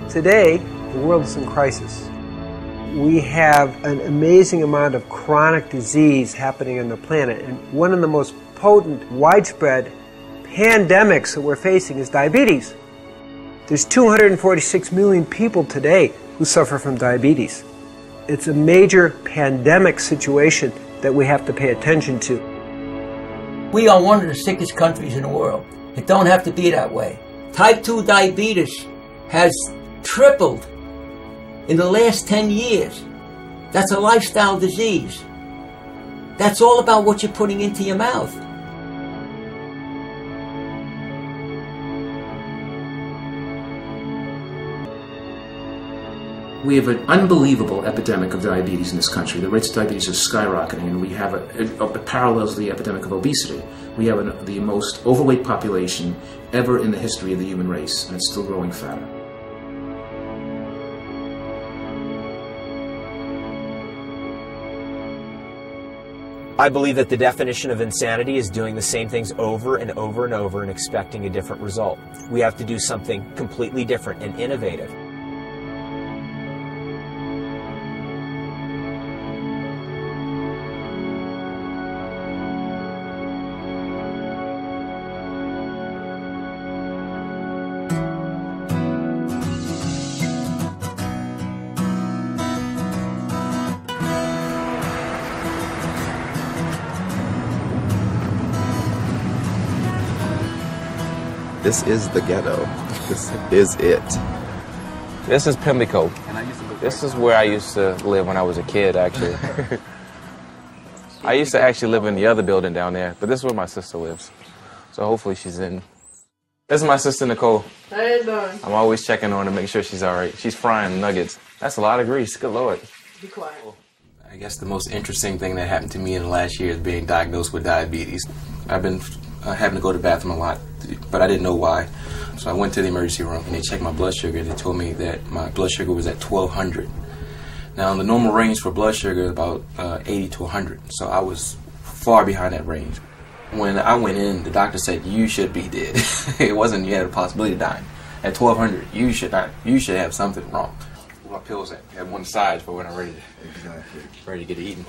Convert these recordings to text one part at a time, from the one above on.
Today, the world is in crisis. We have an amazing amount of chronic disease happening on the planet, and one of the most potent, widespread pandemics that we're facing is diabetes. There's 246 million people today who suffer from diabetes. It's a major pandemic situation that we have to pay attention to. We are one of the sickest countries in the world. It don't have to be that way. Type 2 diabetes has tripled in the last 10 years. That's a lifestyle disease. That's all about what you're putting into your mouth. We have an unbelievable epidemic of diabetes in this country. The rates of diabetes are skyrocketing, and we have a parallels the epidemic of obesity. We have the most overweight population ever in the history of the human race, and it's still growing fatter. I believe that the definition of insanity is doing the same things over and over and over and expecting a different result. We have to do something completely different and innovative. This is the ghetto. This is it. This is Pimlico. This is where I used to live when I was a kid, actually. I used to actually live in the other building down there, but this is where my sister lives. So hopefully she's in. This is my sister, Nicole. How you doing? I'm always checking on her to make sure she's all right. She's frying nuggets. That's a lot of grease. Good Lord. Be quiet. I guess the most interesting thing that happened to me in the last year is being diagnosed with diabetes. I've been having to go to the bathroom a lot, but I didn't know why. So I went to the emergency room and they checked my blood sugar. They told me that my blood sugar was at 1200. Now the normal range for blood sugar is about 80 to 100. So I was far behind that range. When I went in, the doctor said, you should be dead. It wasn't you had a possibility of dying. At 1200, you should have something wrong. My pills at one side for when I'm ready to get eaten.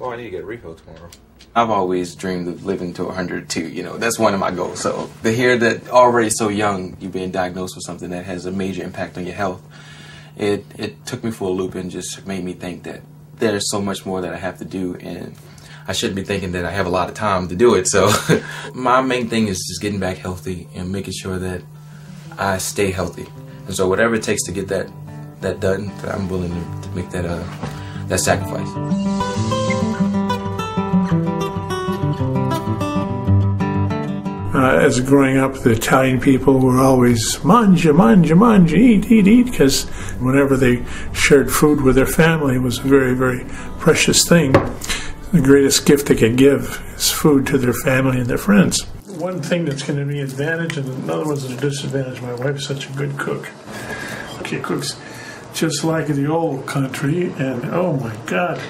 Oh, I need to get a refill tomorrow. I've always dreamed of living to 100 too, you know, that's one of my goals. So to hear that already so young, you're being diagnosed with something that has a major impact on your health, it took me for a loop and just made me think that there's so much more that I have to do, and I shouldn't be thinking that I have a lot of time to do it. So my main thing is just getting back healthy and making sure that I stay healthy. And so whatever it takes to get that done, I'm willing to make that sacrifice. As growing up, the Italian people were always mangia, mangia, mangia, eat, eat, eat, because whenever they shared food with their family, it was a very, very precious thing. The greatest gift they could give is food to their family and their friends. One thing that's going to be an advantage, and another one's a disadvantage. My wife's such a good cook. She cooks just like the old country, and oh my God,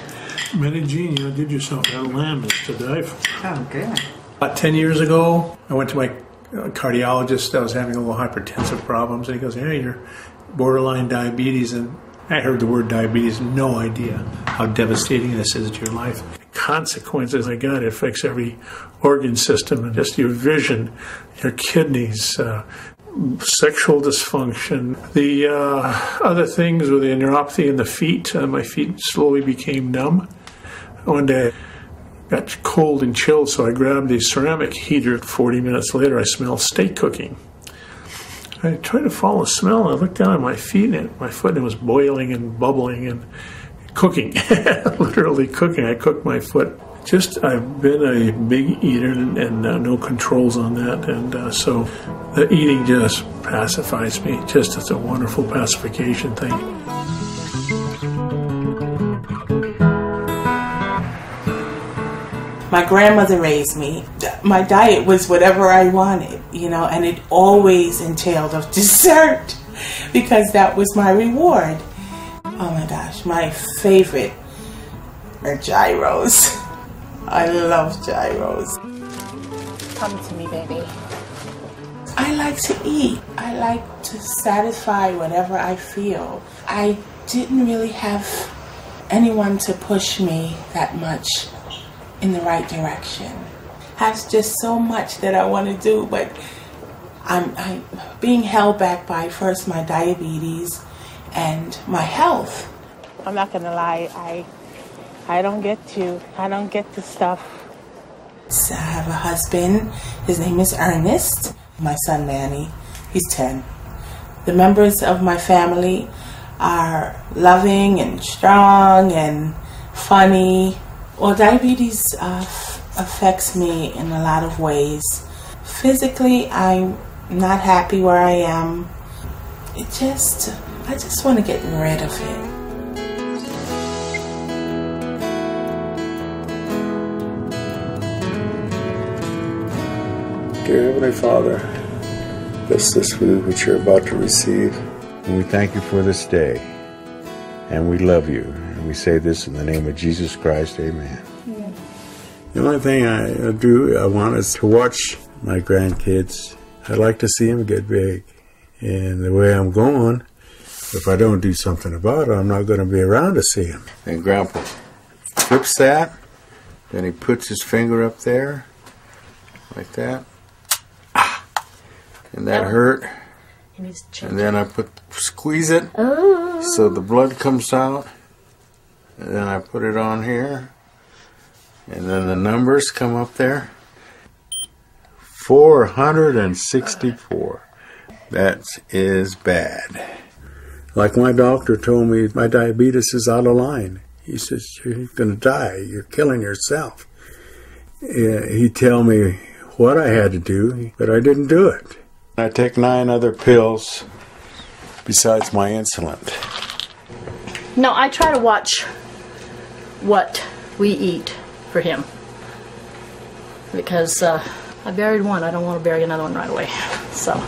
Medellin, you did yourself that lamb is to die for. Oh, good. About 10 years ago, I went to my cardiologist. I was having a little hypertensive problems, and he goes, hey, you're borderline diabetes. And I heard the word diabetes, no idea how devastating this is to your life. The consequences, my God, it affects every organ system, and just your vision, your kidneys, sexual dysfunction. The other things with the neuropathy in the feet, my feet slowly became numb. One day, got cold and chilled, so I grabbed the ceramic heater. 40 minutes later, I smelled steak cooking. I tried to follow the smell, and I looked down at my feet, and my foot, and it was boiling and bubbling and cooking, literally cooking. I cooked my foot. I've been a big eater and no controls on that, and so the eating just pacifies me. It's a wonderful pacification thing. My grandmother raised me. My diet was whatever I wanted, you know, and it always entailed of dessert because that was my reward. Oh my gosh, my favorite are gyros. I love gyros. Come to me, baby. I like to eat. I like to satisfy whatever I feel. I didn't really have anyone to push me that much in the right direction. Has just so much that I want to do, but I'm being held back by first my diabetes and my health. I'm not gonna lie, I don't get the stuff. I have a husband. His name is Ernest. My son Manny, he's 10. The members of my family are loving and strong and funny. Well, diabetes affects me in a lot of ways. Physically, I'm not happy where I am. I just want to get rid of it. Dear Heavenly Father, bless this food which you're about to receive. And we thank you for this day. And we love you. And we say this in the name of Jesus Christ. Amen. Yeah. The only thing I want is to watch my grandkids. I'd like to see them get big. And the way I'm going, if I don't do something about it, I'm not going to be around to see them. And Grandpa flips that. Then he puts his finger up there. Like that. And that hurt. And then I squeeze it so the blood comes out. And then I put it on here. And then the numbers come up there. 464. That is bad. Like my doctor told me, my diabetes is out of line. He says, you're going to die. You're killing yourself. He'd tell me what I had to do, but I didn't do it. I take 9 other pills besides my insulin. No, I try to watch what we eat for him. Because I buried one, I don't want to bury another one right away. So.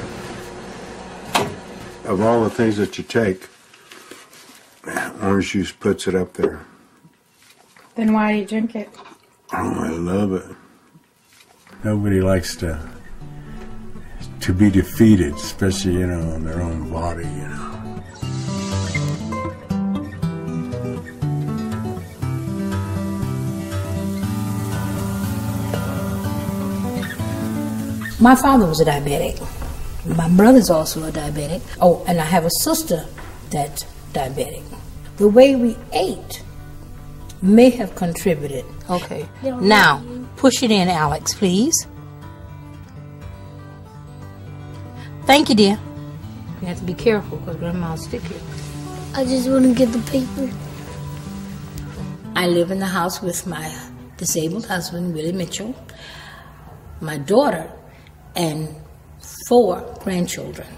Of all the things that you take, orange juice puts it up there. Then why do you drink it? Oh, I love it. Nobody likes to be defeated, especially, in their own body, My father was a diabetic. My brother's also a diabetic. Oh, and I have a sister that's diabetic. The way we ate may have contributed. Okay. Now, push it in, Alex, please. Thank you, dear. You have to be careful because Grandma's sticky. I just want to get the paper. I live in the house with my disabled husband, Willie Mitchell, my daughter, and 4 grandchildren.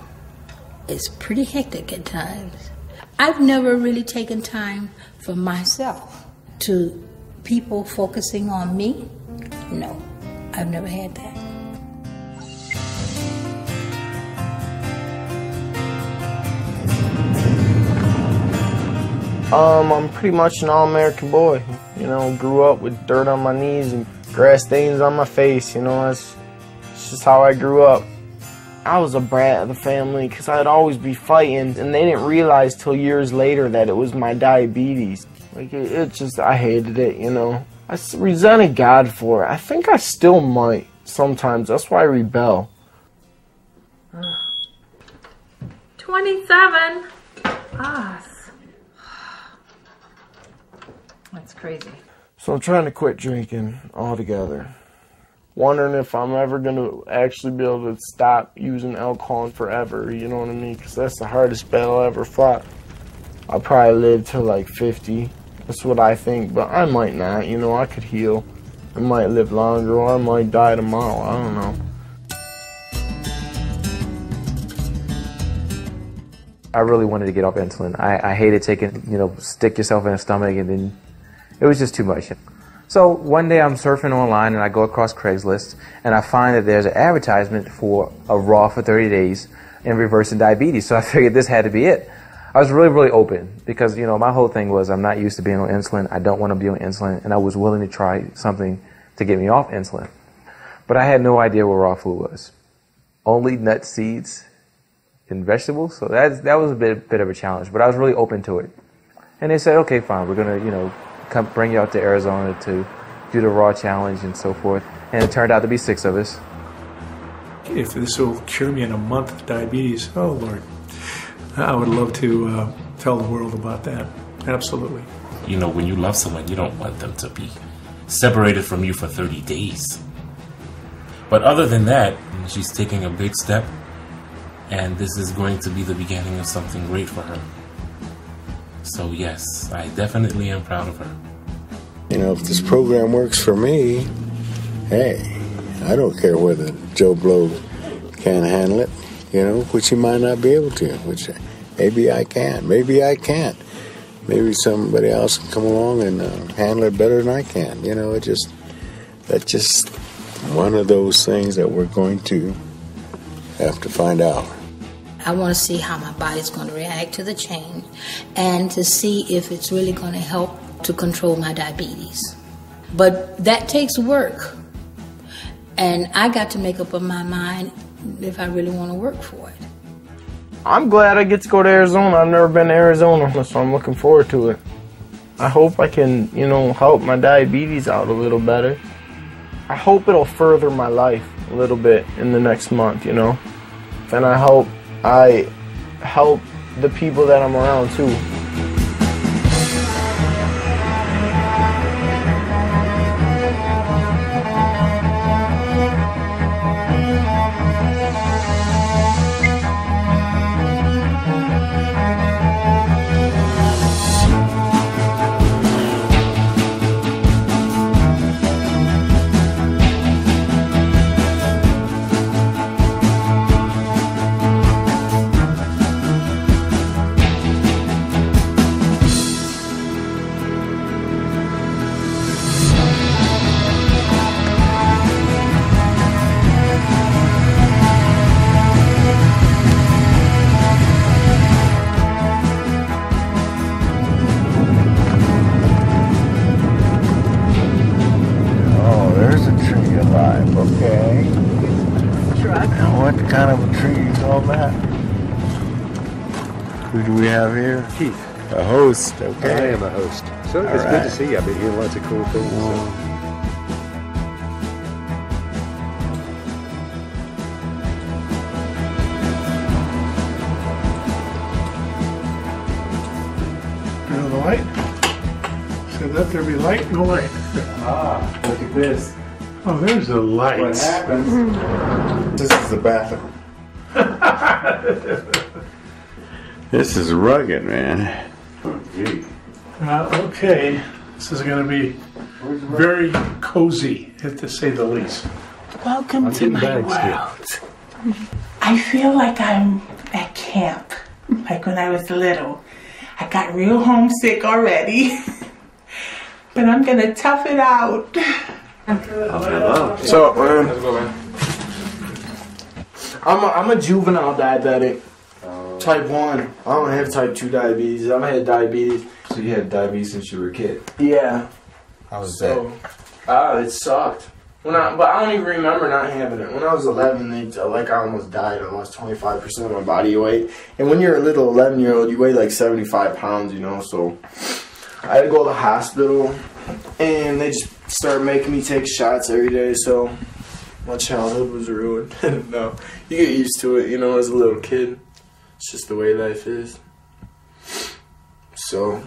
It's pretty hectic at times. I've never really taken time for myself. To people focusing on me, no, I've never had that. I'm pretty much an all-American boy. Grew up with dirt on my knees and grass stains on my face. It's just how I grew up. I was a brat of the family because I'd always be fighting, and they didn't realize till years later that it was my diabetes. Like, I hated it, I resented God for it. I think I still might sometimes. That's why I rebel. 27. That's crazy. So I'm trying to quit drinking altogether. Wondering if I'm ever going to actually be able to stop using alcohol forever, you know what I mean? Because that's the hardest battle I ever fought. I'll probably live till like 50. That's what I think, but I might not, I could heal. I might live longer, or I might die tomorrow, I don't know. I really wanted to get off insulin. I hated taking, stick yourself in the stomach, and then it was just too much. So one day I'm surfing online and I go across Craigslist and I find that there's an advertisement for a Raw for 30 days in reversing diabetes. So I figured this had to be it. I was really, really open because, my whole thing was I'm not used to being on insulin. I don't want to be on insulin, and I was willing to try something to get me off insulin. But I had no idea what raw food was. only nuts, seeds, and vegetables. So that was a bit of a challenge, but I was really open to it. And they said, okay, fine, we're gonna, you know, come bring you out to Arizona to do the raw challenge and so forth. And it turned out to be 6 of us. If this will cure me in a month of diabetes, oh Lord, I would love to tell the world about that. Absolutely. You know, when you love someone, you don't want them to be separated from you for 30 days. But other than that, she's taking a big step, and this is going to be the beginning of something great for her. So yes, I definitely am proud of her. You know, if this program works for me, hey, I don't care whether Joe Blow can't handle it, you know, which he might not be able to, which maybe I can, maybe I can't. Maybe somebody else can come along and handle it better than I can. You know, that's just one of those things that we're going to have to find out. I want to see how my body's going to react to the change and to see if it's really going to help to control my diabetes. But that takes work. And I got to make up in my mind if I really want to work for it. I'm glad I get to go to Arizona. I've never been to Arizona, so I'm looking forward to it. I hope I can, you know, help my diabetes out a little better. I hope it'll further my life a little bit in the next month, you know. And I hope I help the people that I'm around too. Who do we have here? Keith. A host, okay. I am a host. So it's good to see you. I've been hearing lots of cool things. Turn on the light. Said let there be light, no light. Ah, look at this. Oh, there's the light. What happens? This is the bathroom. This is rugged, man. Okay, this is going to be very cozy, to say the least. Welcome to my world. I feel like I'm at camp, like when I was little. I got real homesick already, but I'm going to tough it out. What's up, man? I'm a juvenile diabetic. Type 1. I don't have type 2 diabetes. I've had diabetes. So you had diabetes since you were a kid? Yeah. How was that? It sucked. But I don't even remember not having it. When I was 11, I almost died. I lost 25% of my body weight. And when you're a little 11-year-old, you weigh like 75 pounds, you know. So I had to go to the hospital, and they just started making me take shots every day. So my childhood was ruined. No, you get used to it, you know, as a little kid. It's just the way life is. So,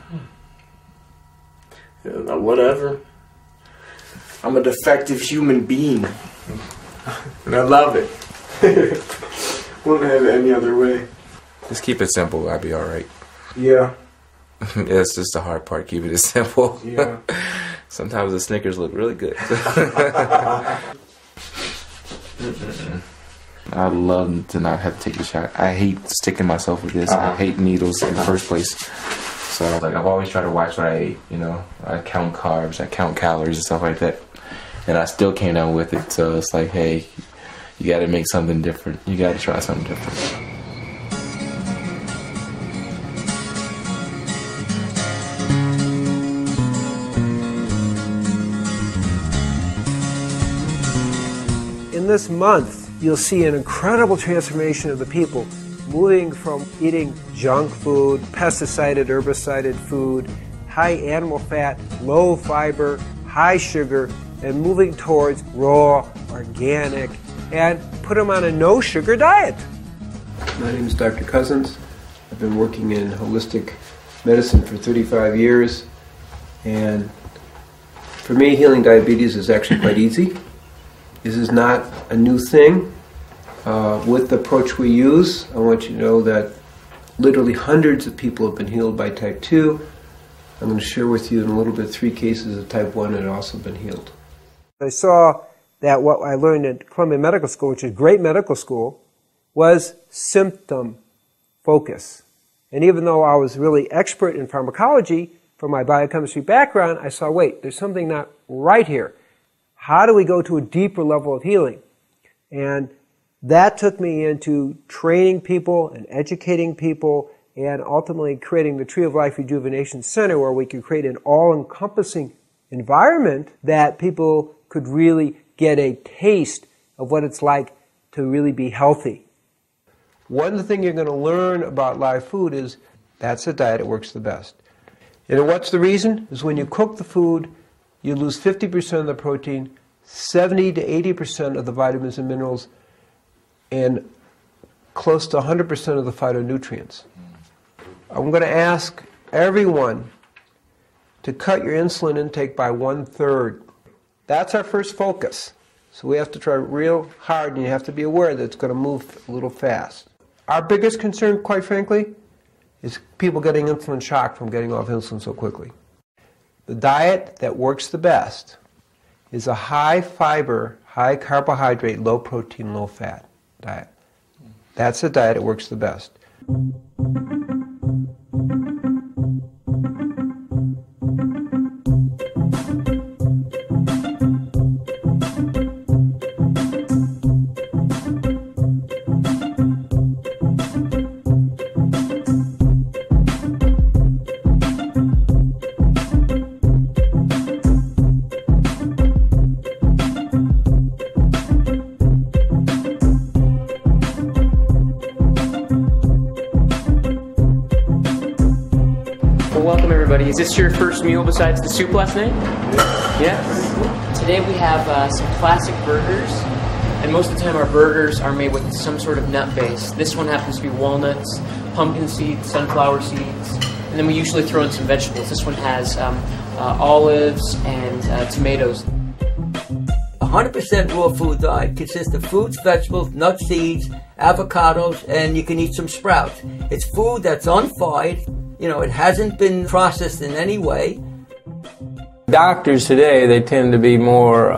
whatever. I'm a defective human being. And I love it. Wouldn't have it any other way. Just keep it simple, I'll be alright. Yeah. That's just the hard part, keep it simple. Yeah. Sometimes the Snickers look really good. I'd love to not have to take the shot. I hate sticking myself with this. I hate needles in the first place. So I've always tried to watch what I eat, you know. I count carbs, I count calories and stuff like that. And I still came down with it. So it's like, hey, you gotta make something different. You gotta try something different. In this month, you'll see an incredible transformation of the people, moving from eating junk food, pesticided, herbicided food, high animal fat, low fiber, high sugar, and moving towards raw, organic, and put them on a no-sugar diet. My name is Dr. Cousins. I've been working in holistic medicine for 35 years, and for me, healing diabetes is actually quite easy. This is not a new thing. With the approach we use, I want you to know that literally hundreds of people have been healed by type 2. I'm going to share with you in a little bit 3 cases of type 1 that have also been healed. I saw that what I learned at Columbia Medical School, which is a great medical school, was symptom focus. And even though I was really expert in pharmacology, from my biochemistry background, I saw, wait, there's something not right here. How do we go to a deeper level of healing? And that took me into training people and educating people and ultimately creating the Tree of Life Rejuvenation Center, where we could create an all-encompassing environment that people could really get a taste of what it's like to really be healthy. One thing you're going to learn about live food is that's the diet that works the best. And what's the reason? Is when you cook the food, you lose 50% of the protein, 70 to 80% of the vitamins and minerals, and close to 100% of the phytonutrients. I'm going to ask everyone to cut your insulin intake by 1/3. That's our first focus. So we have to try real hard, and you have to be aware that it's going to move a little fast. Our biggest concern, quite frankly, is people getting insulin shock from getting off insulin so quickly. The diet that works the best is a high fiber, high carbohydrate, low protein, low fat diet. That's the diet that works the best. Welcome everybody. Is this your first meal besides the soup last night? Yes. Today we have some classic burgers, and most of the time our burgers are made with some sort of nut base. This one happens to be walnuts, pumpkin seeds, sunflower seeds, and then we usually throw in some vegetables. This one has olives and tomatoes. 100% raw food diet consists of fruits, vegetables, nuts, seeds, avocados, and you can eat some sprouts. It's food that's unfried. You know, it hasn't been processed in any way. Doctors today, they tend to be more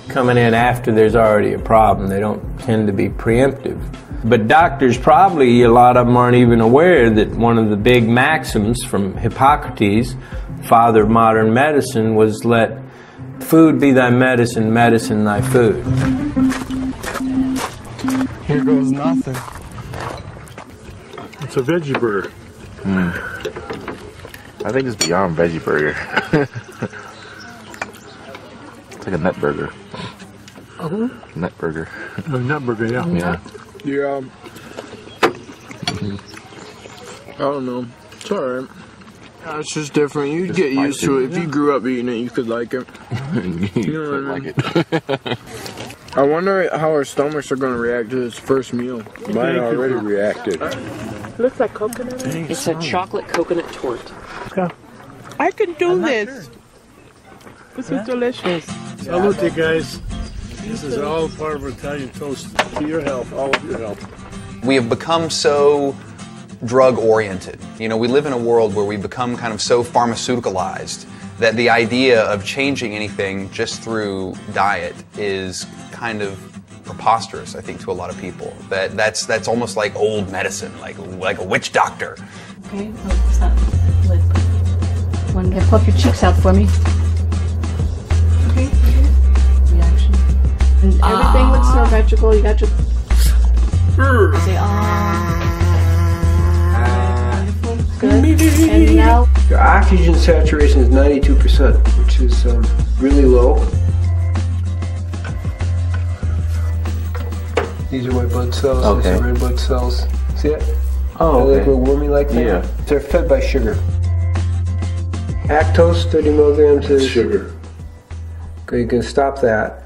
coming in after there's already a problem. They don't tend to be preemptive. But doctors probably, a lot of them aren't even aware that one of the big maxims from Hippocrates, father of modern medicine, was let food be thy medicine, medicine thy food. Here goes nothing. It's a veggie burger. I think it's beyond veggie burger. It's like a nut burger. Nut burger. A nut burger, yeah. Yeah. Yeah. I don't know. It's alright. Yeah, it's just different. You get used to it. If you grew up eating it, you could like it. You know what I mean? I wonder how our stomachs are going to react to this first meal. Mine already reacted. Looks like coconut. It's a chocolate coconut torte. I can do this. This is delicious. Salute, guys. This is all part of Italian toast. To your health, all of your health. We have become so drug-oriented. You know, we live in a world where we become kind of so pharmaceuticalized that the idea of changing anything just through diet is kind of preposterous, I think, to a lot of people. That's almost like old medicine, like a witch doctor. Okay, what's that? Lip. One, puff your cheeks out for me. Okay. Reaction. And everything looks symmetrical. You got your. Say Good. And now. Your oxygen saturation is 92%, which is really low. These are white blood cells. Okay. These are red blood cells. See it? Oh, They okay. look wormy like that. Yeah. They're fed by sugar. Actose, 30 milligrams is sugar. Okay, you can stop that.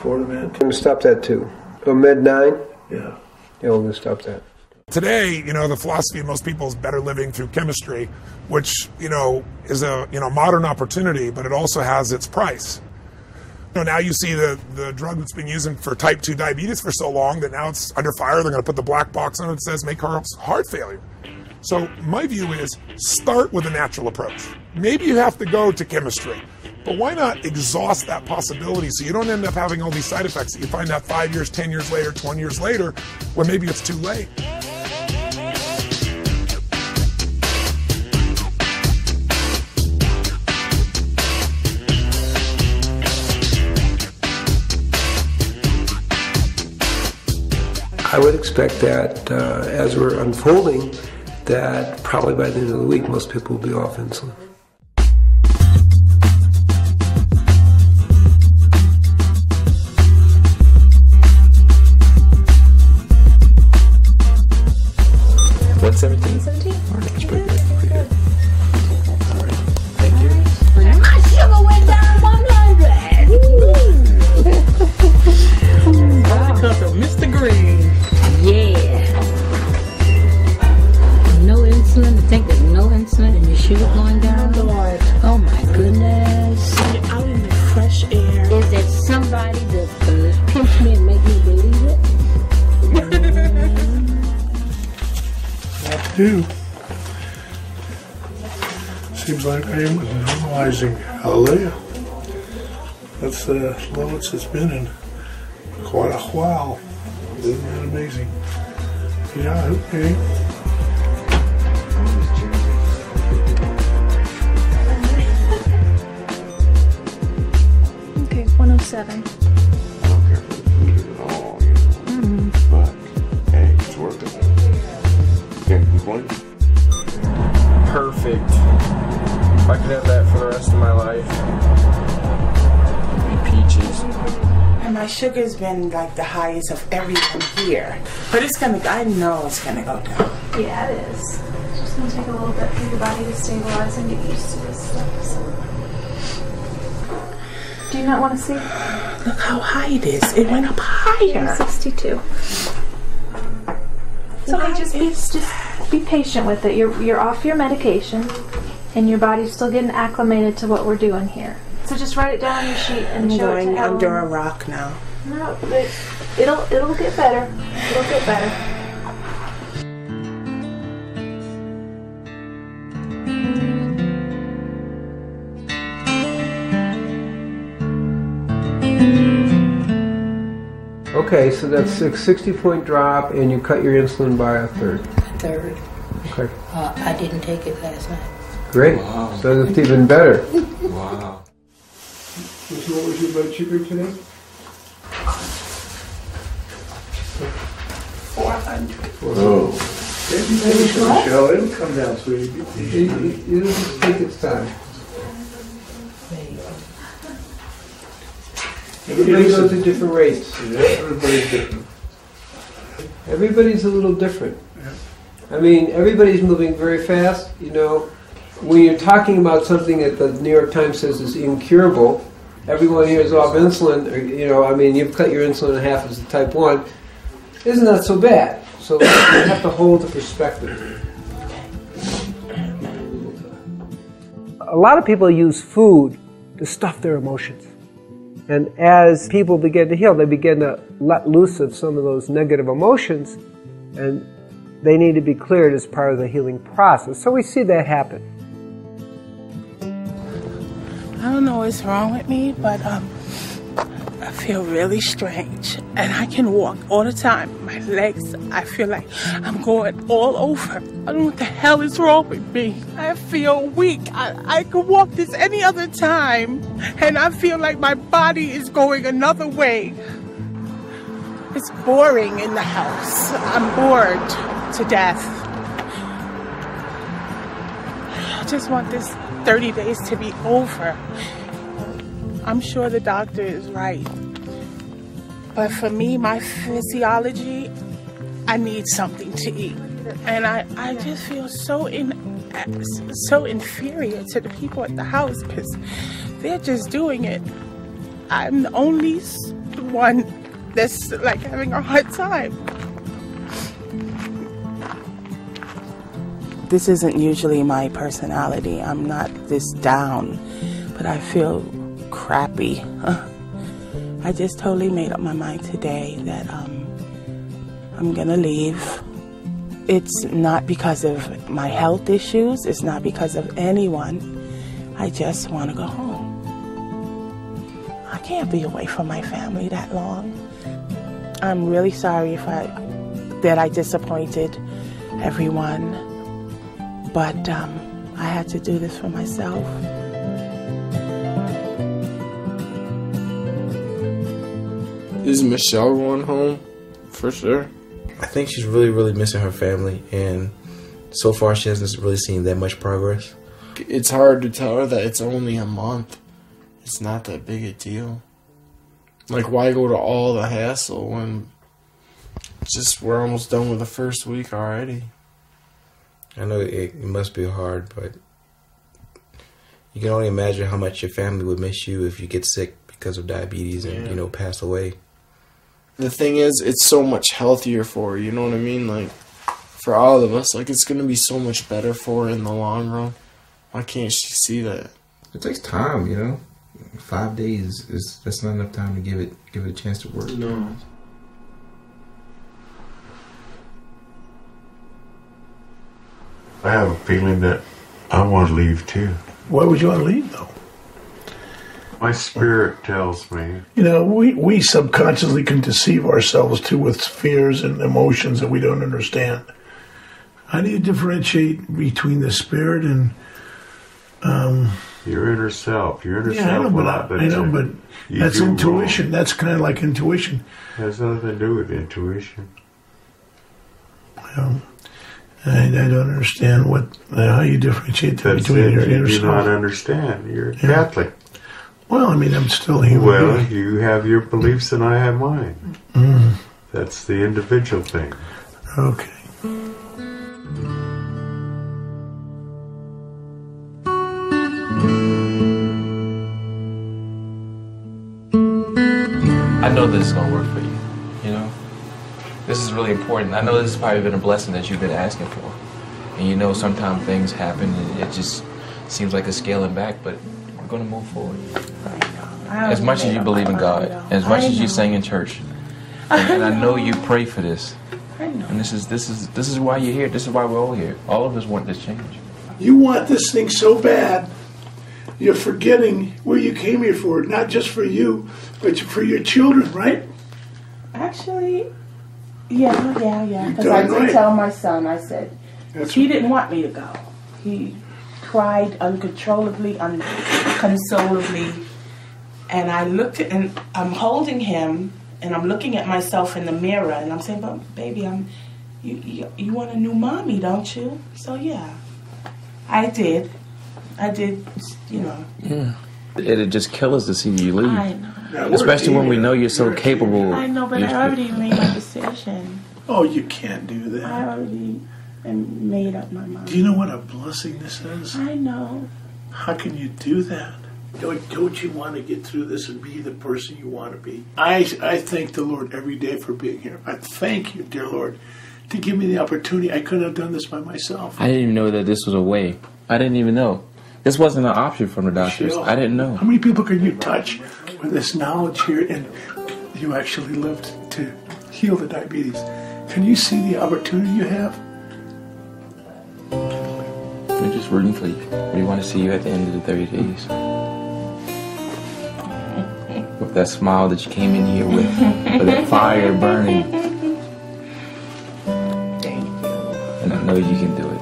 Fortimed. I'm going to stop that too. Oh, Med 9? Yeah. Yeah, we're going to stop that. Today, the philosophy of most people is better living through chemistry, which, is a, modern opportunity, but it also has its price. Now you see the drug that's been using for type 2 diabetes for so long that now it's under fire. They're going to put the black box on it that says may cause heart failure. So my view is start with a natural approach. Maybe you have to go to chemistry, but why not exhaust that possibility so you don't end up having all these side effects that you find out 5 years, 10 years later, 20 years later, when maybe it's too late. I would expect that as we're unfolding, that probably by the end of the week, most people will be off insulin. What's 17? 17? That's pretty good. Pretty good. All right. My sugar went down 100. Because of Mr. Green. Yeah. No insulin. To think there's no insulin and your sugar going down. Lord. Oh my goodness. You're out in the fresh air. Is there somebody that could pinch me and make me believe it? What to do? Seems like I am normalizing. Hallelujah. That's the lowest it's been in quite a while. Isn't that amazing? Yeah, okay. Okay, 107. I don't care for the food at all, But, hey, it's worth it. Can't complain. Perfect. If I could have that for the rest of my life. Peaches. And my sugar's been like the highest of everyone here. But it's gonna, I know it's gonna go down. Yeah, it is. It's just going to take a little bit for your body to stabilize and get used to this stuff. So. Do you not want to see? Look how high it is. It went up higher. 62. It's okay, just be patient with it. You're off your medication, and your body's still getting acclimated to what we're doing here. So just write it down on your sheet and I'm show it to going Ellen. under a rock now. No, it'll get better. It'll get better. Okay, so that's a 60-point drop, and you cut your insulin by a third. Third. Okay, I didn't take it last night. great. Wow. So that's even better. Wow. So what was your blood sugar today? 400. Oh. Michelle, it'll come down, sweetie. It'll just take its time. Everybody goes at different rates. Everybody's different. Everybody's a little different. I mean, everybody's moving very fast. When you're talking about something that the New York Times says is incurable, everyone here is off insulin. You've cut your insulin in half as a type 1. Isn't that so bad? So you have to hold the perspective. A lot of people use food to stuff their emotions. And as people begin to heal, they begin to let loose of some of those negative emotions, and they need to be cleared as part of the healing process. So we see that happen. I don't know what's wrong with me, but I feel really strange. And I can walk all the time. My legs, I feel like I'm going all over. I don't know what the hell is wrong with me. I feel weak. I could walk this any other time. And I feel like my body is going another way. It's boring in the house. I'm bored to death. I just want this 30 days to be over. I'm sure the doctor is right. But for me, my physiology, I need something to eat. And I just feel so inferior to the people at the house because they're just doing it. I'm the only one that's like having a hard time. This isn't usually my personality. I'm not this down, but I feel crappy. I just totally made up my mind today that I'm gonna leave. It's not because of my health issues. It's not because of anyone. I just want to go home. I can't be away from my family that long. I'm really sorry that I disappointed everyone, but I had to do this for myself. Is Michelle going home? For sure. I think she's really, really missing her family, and so far she hasn't really seen that much progress. It's hard to tell her that it's only a month. It's not that big a deal. Like, why go to all the hassle when we're almost done with the first week already? I know it must be hard, but you can only imagine how much your family would miss you if you get sick because of diabetes and, pass away. The thing is, it's so much healthier for her, you know what I mean? Like, for all of us, like, it's going to be so much better for her in the long run. Why can't she see that? It takes time, 5 days that's not enough time to give it a chance to work. No. I have a feeling that I want to leave too. Why would you want to leave, though? My spirit tells me. We subconsciously can deceive ourselves too with fears and emotions that we don't understand. How do you differentiate between the spirit and your inner self? Your inner I self. know, but that's intuition. Wrong. That's kind of like intuition. It has nothing to do with intuition. I don't understand how you differentiate between your inner self. You do not understand. You're Catholic. Well, I'm still human. Well, you have your beliefs and I have mine. Mm. That's the individual thing. Okay. I know this is going to work for you, This is really important. I know this has probably been a blessing that you've been asking for. And sometimes things happen and it just seems like it's scaling back, but we're going to move forward. As much as you believe in God, as much as you sing in church, and I know you pray for this. I know. And this is why you're here. This is why we're all here. All of us want this change. You want this thing so bad, you're forgetting where you came here for. Not just for you, but for your children, right? Actually, yeah. Because I did tell my son, I said, he didn't want me to go. He cried uncontrollably, unconsolably. And I looked at, and I'm holding him, and I'm looking at myself in the mirror, and I'm saying, but baby, you want a new mommy, don't you? So yeah, I did, Yeah. It'd just kill us to see you leave. I know. Especially when we know you're so capable. I know, but I already made my decision. Oh, you can't do that. I already made up my mind. Do you know what a blessing this is? I know. How can you do that? Don't you want to get through this and be the person you want to be? I thank the Lord every day for being here. I thank you, dear Lord, to give me the opportunity. I couldn't have done this by myself. I didn't even know that this was a way. I didn't even know. This wasn't an option from the doctors. I didn't know. How many people can you touch with this knowledge here and you actually lived to heal the diabetes? Can you see the opportunity you have? We're just rooting for you. We want to see you at the end of the 30 days. With that smile that you came in here with that fire burning. Thank you. And I know you can do it.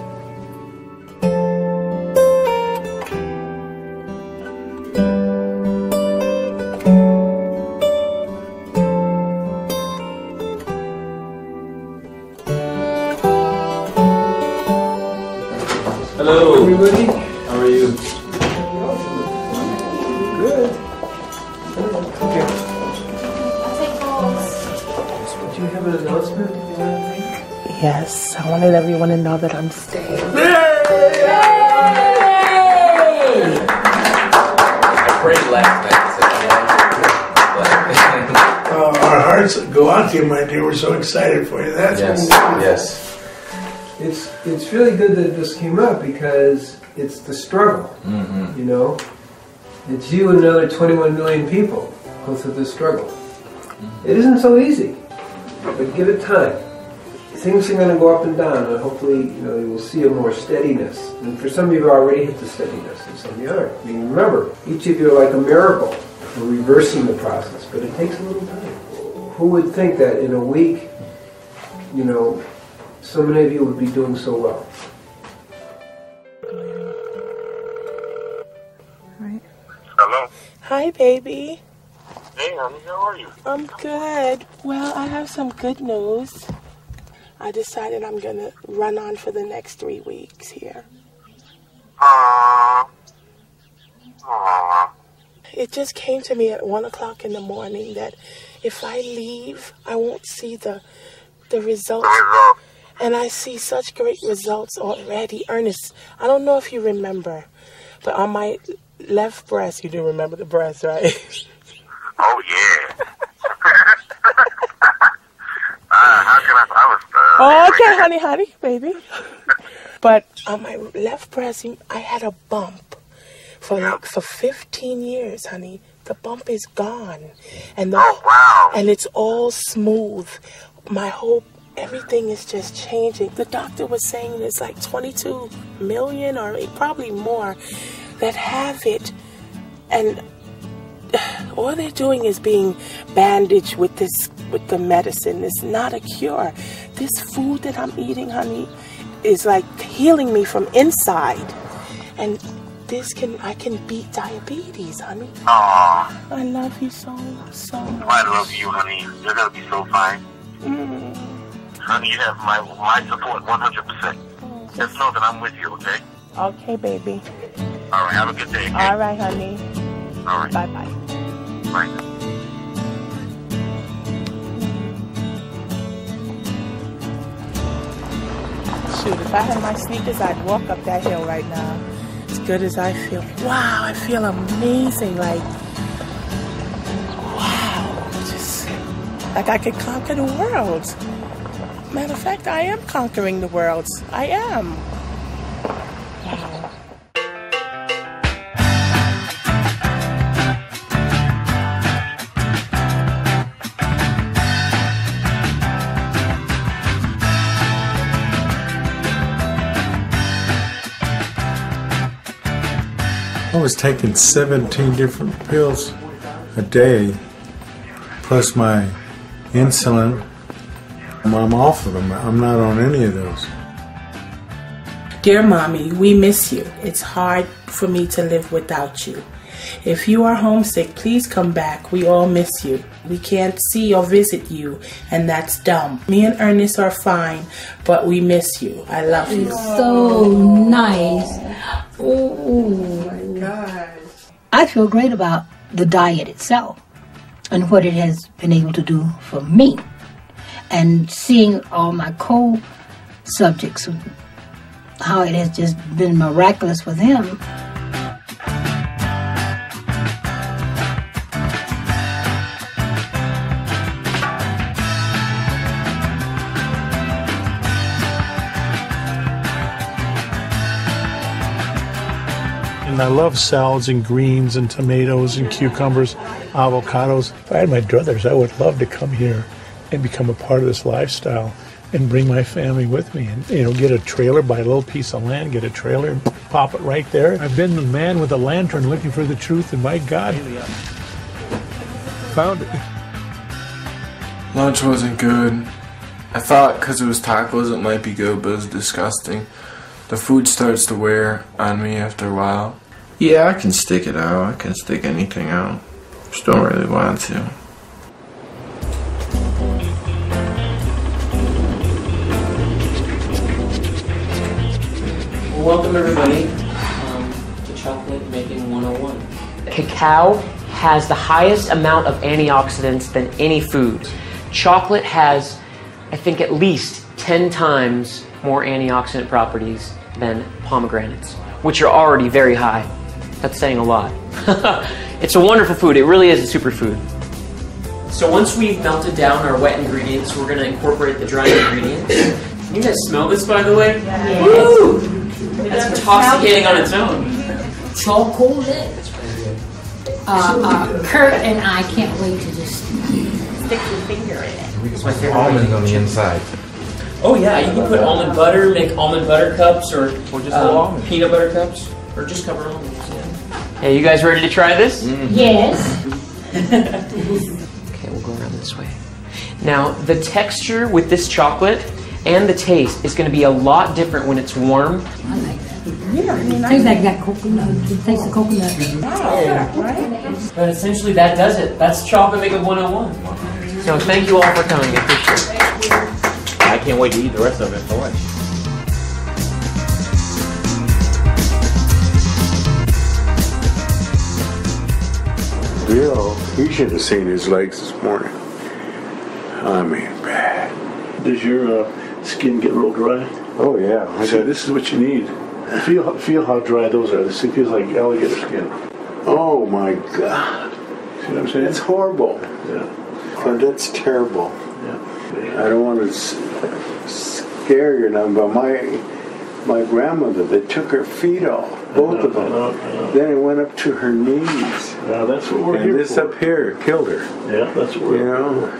Hello. Everybody. How are you? Good. I'll take balls. have an announcement you want to make? Yes, I wanted everyone to know that I'm staying. I prayed last night. Our hearts go out to you, my dear. We're so excited for you. That's yes. It's really good that this came up because it's the struggle. Mm-hmm. You know, it's you and another 21 million people go through this struggle. It isn't so easy, but give it time. Things are going to go up and down, and hopefully, you know, you will see a more steadiness. And for some of you, already hit the steadiness, and some of you aren't. I mean, remember, each of you are like a miracle for reversing the process, but it takes a little time. Who would think that in a week, you know, so many of you would be doing so well? Hello. Hi, baby. Hey, honey, how are you? I'm good. Well, I have some good news. I decided I'm going to run on for the next 3 weeks here. It just came to me at 1 o'clock in the morning that if I leave, I won't see the results. And I see such great results already. Ernest, I don't know if you remember, but on my left breast, you do remember the breast, right? Oh, yeah. How can I was Oh, okay, honey, baby. But on my left breast, I had a bump for 15 years, honey. The bump is gone, and and it's all smooth. Everything is just changing. The doctor was saying there's like 22 million or probably more that have it, and all they're doing is being bandaged with the medicine. It's not a cure. This food that I'm eating, honey, is like healing me from inside, and I can beat diabetes, honey. Aww. I love you so much. I love you, honey. You're gonna be so fine. Honey, you have my support 100%. Just know that I'm with you, okay? Okay, baby. All right, have a good day. Okay? All right, honey. All right. Bye-bye. Bye. Shoot, if I had my sneakers, I'd walk up that hill right now. As good as I feel. Wow, I feel amazing. Like, wow. Just like I could conquer the world. Matter of fact, I am conquering the world. I am. Wow. I was taking 17 different pills a day, plus my insulin. I'm off of them. I'm not on any of those. Dear Mommy, we miss you. It's hard for me to live without you. If you are homesick, please come back. We all miss you. We can't see or visit you, and that's dumb. Me and Ernest are fine, but we miss you. I love you. It's so nice. Oh my God. I feel great about the diet itself and what it has been able to do for me. And seeing all my co-subjects, how it has just been miraculous for them. And I love salads and greens and tomatoes and cucumbers, avocados. If I had my druthers, I would love to come here and become a part of this lifestyle and bring my family with me and, you know, get a trailer, buy a little piece of land, get a trailer and pop it right there. I've been the man with a lantern looking for the truth, and my God, found it. Lunch wasn't good. I thought because it was tacos it might be good, but it was disgusting. The food starts to wear on me after a while. Yeah, I can stick it out. I can stick anything out. Just don't really want to. Welcome everybody to Chocolate Making 101. Cacao has the highest amount of antioxidants than any food. Chocolate has I think at least 10 times more antioxidant properties than pomegranates, which are already very high. That's saying a lot. It's a wonderful food. It really is a superfood. So once we've melted down our wet ingredients, we're going to incorporate the dry ingredients. You guys smell this, by the way? Yeah. Woo! That's intoxicating on its own. Chocolate. Kurt and I can't wait to just stick your finger in it. We can put almonds on the inside. Oh yeah, you can put almond butter, make almond butter cups, or just almonds. Peanut butter cups, or just cover almonds. Yeah. Hey, you guys ready to try this? Yes. Okay, we'll go around this way. Now, the texture with this chocolate and the taste is going to be a lot different when it's warm. I like that. Yeah, tastes like that coconut. It tastes like coconut. Yeah. But essentially, that does it. That's chocolate makeup 101. So thank you all for coming. I appreciate it. I can't wait to eat the rest of it for lunch. Bill, you should have seen his legs this morning. I mean, bad. Does your skin get real dry? Oh, yeah. See, this is what you need. Feel how dry those are. This thing feels like alligator skin. Oh, my God. See what I'm saying? It's horrible. Yeah. Oh, that's terrible. Yeah. I don't want to scare you now, but my grandmother, they took her feet off, both of them. Then it went up to her knees. Yeah, that's what we're here and this for. up here killed her. Yeah, that's what we're here for.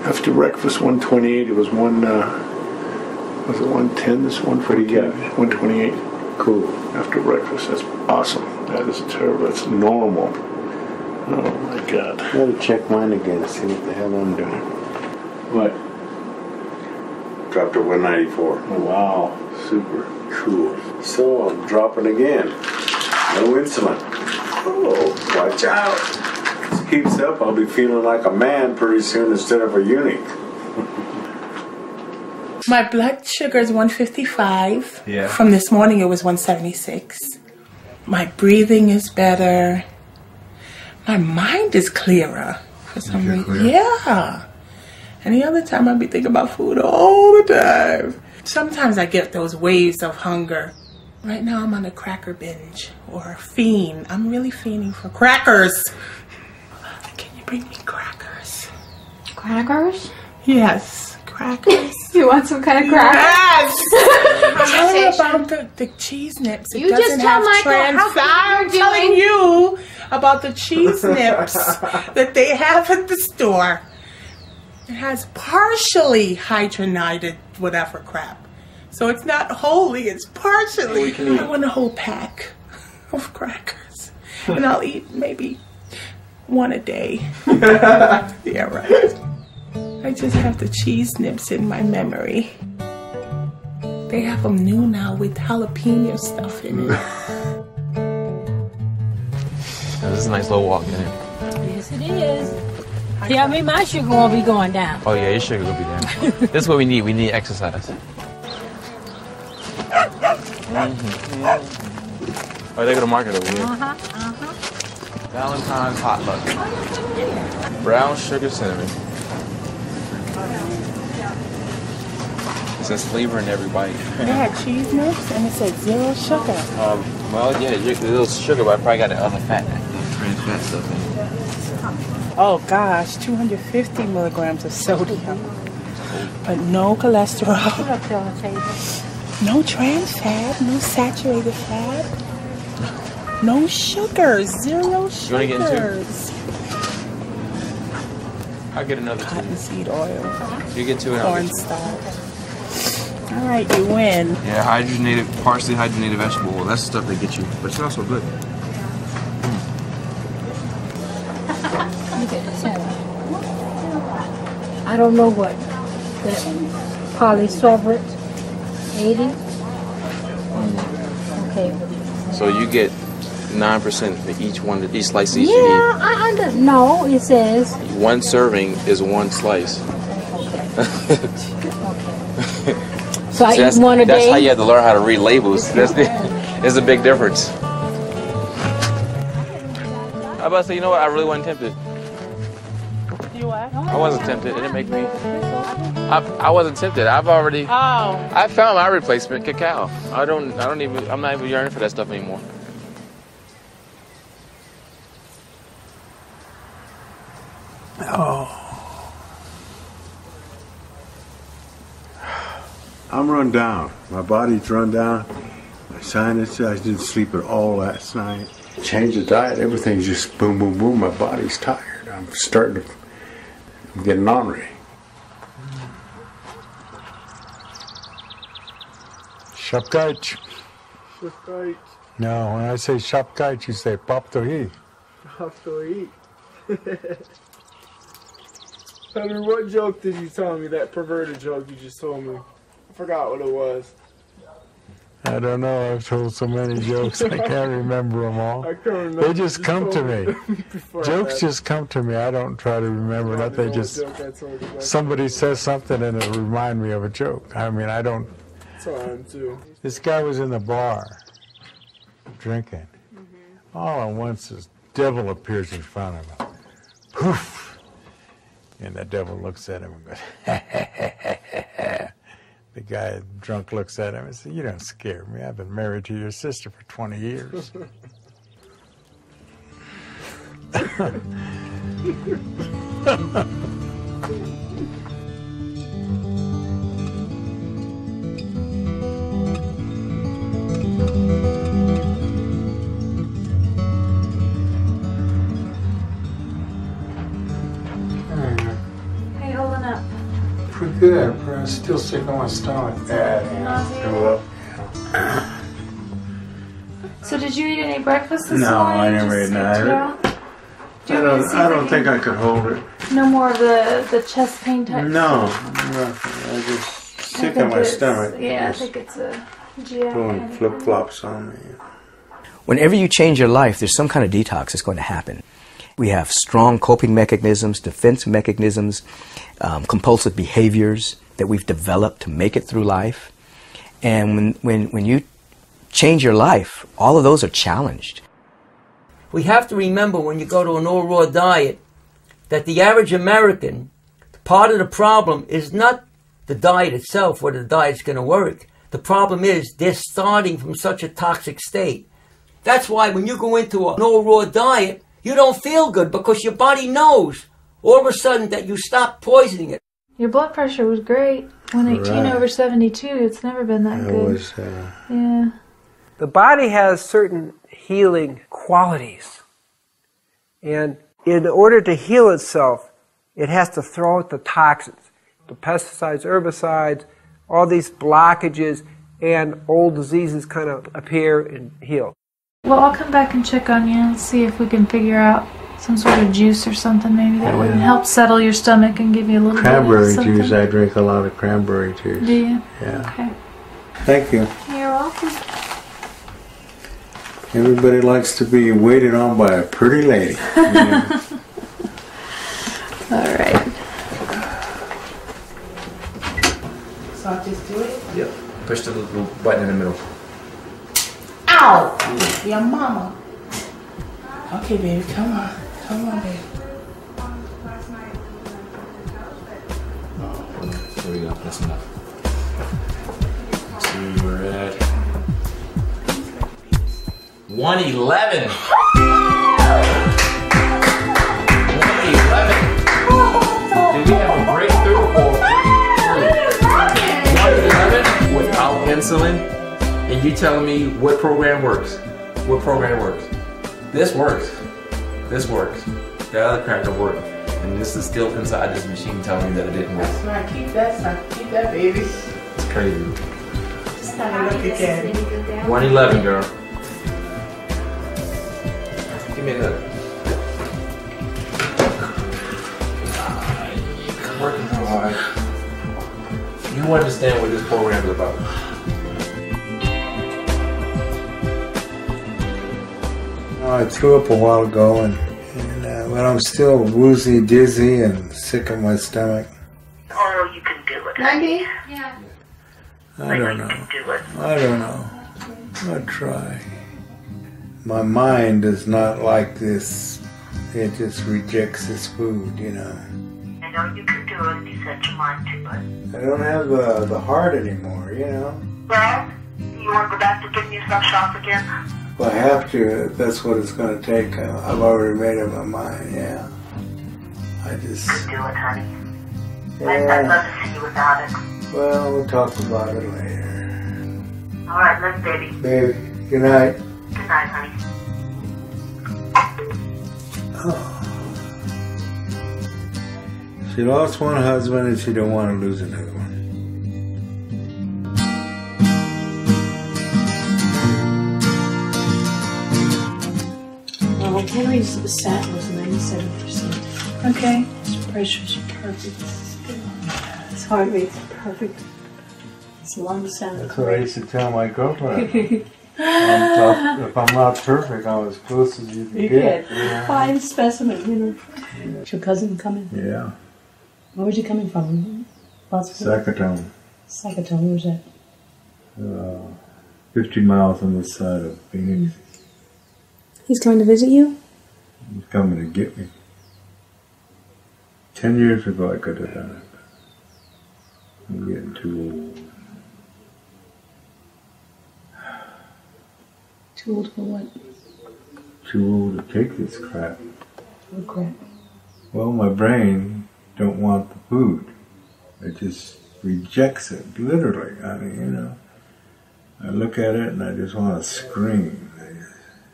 After breakfast, 128. It was was it 110? This one What do you got? 128. Cool. After breakfast, that's awesome. That is terrible. That's normal. Oh my God. I gotta check mine again to see what the hell I'm doing. What? Dropped to 194. Oh, wow. Super. Cool. So I'm dropping again. No insulin. Oh, watch out. If this keeps up, I'll be feeling like a man pretty soon instead of a eunuch. My blood sugar is 155. Yeah. From this morning, it was 176. My breathing is better. My mind is clearer for some reason. Yeah. Any other time, I'd be thinking about food all the time. Sometimes I get those waves of hunger. Right now, I'm on a cracker binge or a fiend. I'm really fiending for crackers. Can you bring me crackers? Crackers? Yes, crackers. You want some kind of crackers? Yes! Tell her about the cheese nips. It You doesn't just tell have Michael how I'm good you're telling doing. you about the cheese nips that they have at the store. It has partially hydrogenated whatever crap. So it's not wholly, it's partially. We can eat. I want a whole pack of crackers. And I'll eat maybe one a day. Yeah, right. I just have the cheese nips in my memory. They have them new now with jalapeno stuff in it. This is a nice little walk, isn't it? Yes, it is. Yeah, I mean, my sugar won't be going down. Oh yeah, your sugar will be down. This is what we need. We need exercise. Oh, they go to market over here. Valentine's potluck. Brown sugar cinnamon. It says flavor in every bite. They had cheese nips and it said 0 sugar. Well, yeah, a little sugar, but I probably got the other fat, trans fat stuff in it. Oh gosh, 250 milligrams of sodium. But no cholesterol. No trans fat, no saturated fat. No sugars, 0 sugars. You want to get in two? I'll get another two. Cottonseed oil. You get two and I'll get two. Cornstarch. All right, you win. Yeah, hydrogenated, partially hydrogenated vegetable oil. That's the stuff they get you, but it's also good. I don't know what. That polysorbate 80. Okay. So you get 9% for each one, each slice each Yeah, you eat. I don't know. It says. One serving is one slice. So I eat one a day. That's how you have to learn how to read labels. There's a big difference. I was about to say, you know what? I really wasn't tempted. You what? I wasn't tempted. It didn't make me. I wasn't tempted. I found my replacement, cacao. I'm not even yearning for that stuff anymore. Oh. I'm run down. My body's run down. My sinus, I didn't sleep at all last night. Change the diet, everything's just boom, boom, boom. My body's tired. I'm getting ornery. Shapkaj. Shapkaj. No, when I say shapkaj, you say paptohi. Paptohi. Henry, what joke did you tell me? That perverted joke you just told me. I forgot what it was. I don't know. I've told so many jokes. I can't remember them all. I can't remember. They just come to me. Jokes just come to me. I don't try to remember that. They just somebody says something and it'll remind me of a joke. I mean, I don't. That's how I am too. This guy was in the bar drinking. All at once, this devil appears in front of him. Poof! And the devil looks at him and goes, The guy drunk looks at him and says, "You don't scare me. I've been married to your sister for 20 years." Hey, holding up. Pretty good. I'm still sick on my stomach. Bad. So did you eat any breakfast this No, morning? I never ate none. I don't think I could hold it. No more of the chest pain type No, stuff? nothing. I just sick on my stomach. Yeah, I Just think it's a GI. doing flip-flops on me. Whenever you change your life, there's some kind of detox that's going to happen. We have strong coping mechanisms, defense mechanisms, compulsive behaviors that we've developed to make it through life. And when you change your life, all of those are challenged. We have to remember when you go to an all-raw diet that the average American, part of the problem is not the diet itself, whether the diet's going to work. The problem is they're starting from such a toxic state. That's why when you go into an all-raw diet, you don't feel good because your body knows all of a sudden that you stop poisoning it. Your blood pressure was great. 118 Right. over 72. It's never been that good. Yeah. The body has certain healing qualities. And in order to heal itself, it has to throw out the toxins, the pesticides, herbicides, all these blockages, and old diseases kind of appear and heal. Well, I'll come back and check on you and see if we can figure out some sort of juice or something maybe that would help settle your stomach and give you a little Cranberry bit of something. juice. I drink a lot of cranberry juice. Do you? Yeah. Okay. Thank you. You're welcome. Everybody likes to be waited on by a pretty lady. Yeah. All right. So I'll just do it? Yep. Push the little button in the middle. Ow! Your mama. Okay, baby, come on. Come on, baby. There we go. That's enough. See where we're at. 111. 111. Did we have a breakthrough or 111 without insulin? And you telling me what program works? What program works? This works. This works. The other crap don't work. And this is still inside this machine telling me that it didn't work. That's right. Keep that, baby. It's crazy. Just have a look again. 111, girl. Give me that. You're working so hard. You understand what this program is about. I threw up a while ago, but I'm still woozy, dizzy, and sick of my stomach. Oh, you can do it. 90? Yeah. I don't know. I don't know. I'll try. My mind is not like this. It just rejects this food, you know. You know, you can do it if you set your mind to it. I don't have the heart anymore, you know. Well, you want to go back to getting yourself shots again? Well, I have to. That's what it's going to take. I've already made up my mind, yeah. I just... You can do it, honey. I'd love to see you without it. Well, we'll talk about it later. All right, let's, baby. Baby, good night. Good night, honey. Oh. She lost one husband and she don't want to lose another one. Well, Henry's sat was 97%. Okay. His pressure's perfect. His heart rate's perfect. His lungs sound That's what I used to tell my girlfriend. If I'm not perfect, I'm as close as you can get. Yeah. Fine specimen, you know. Is your cousin coming? Yeah. Where's he coming from? Sakatone. Sakatone, where's that? 50 miles on this side of Phoenix. He's coming to visit you? He's coming to get me. 10 years ago I could have done it. I'm getting too old. Too old for what? Too old to take this crap. What crap? Well, my brain don't want the food. It just rejects it, literally. I mean, you know, I look at it and I just want to scream.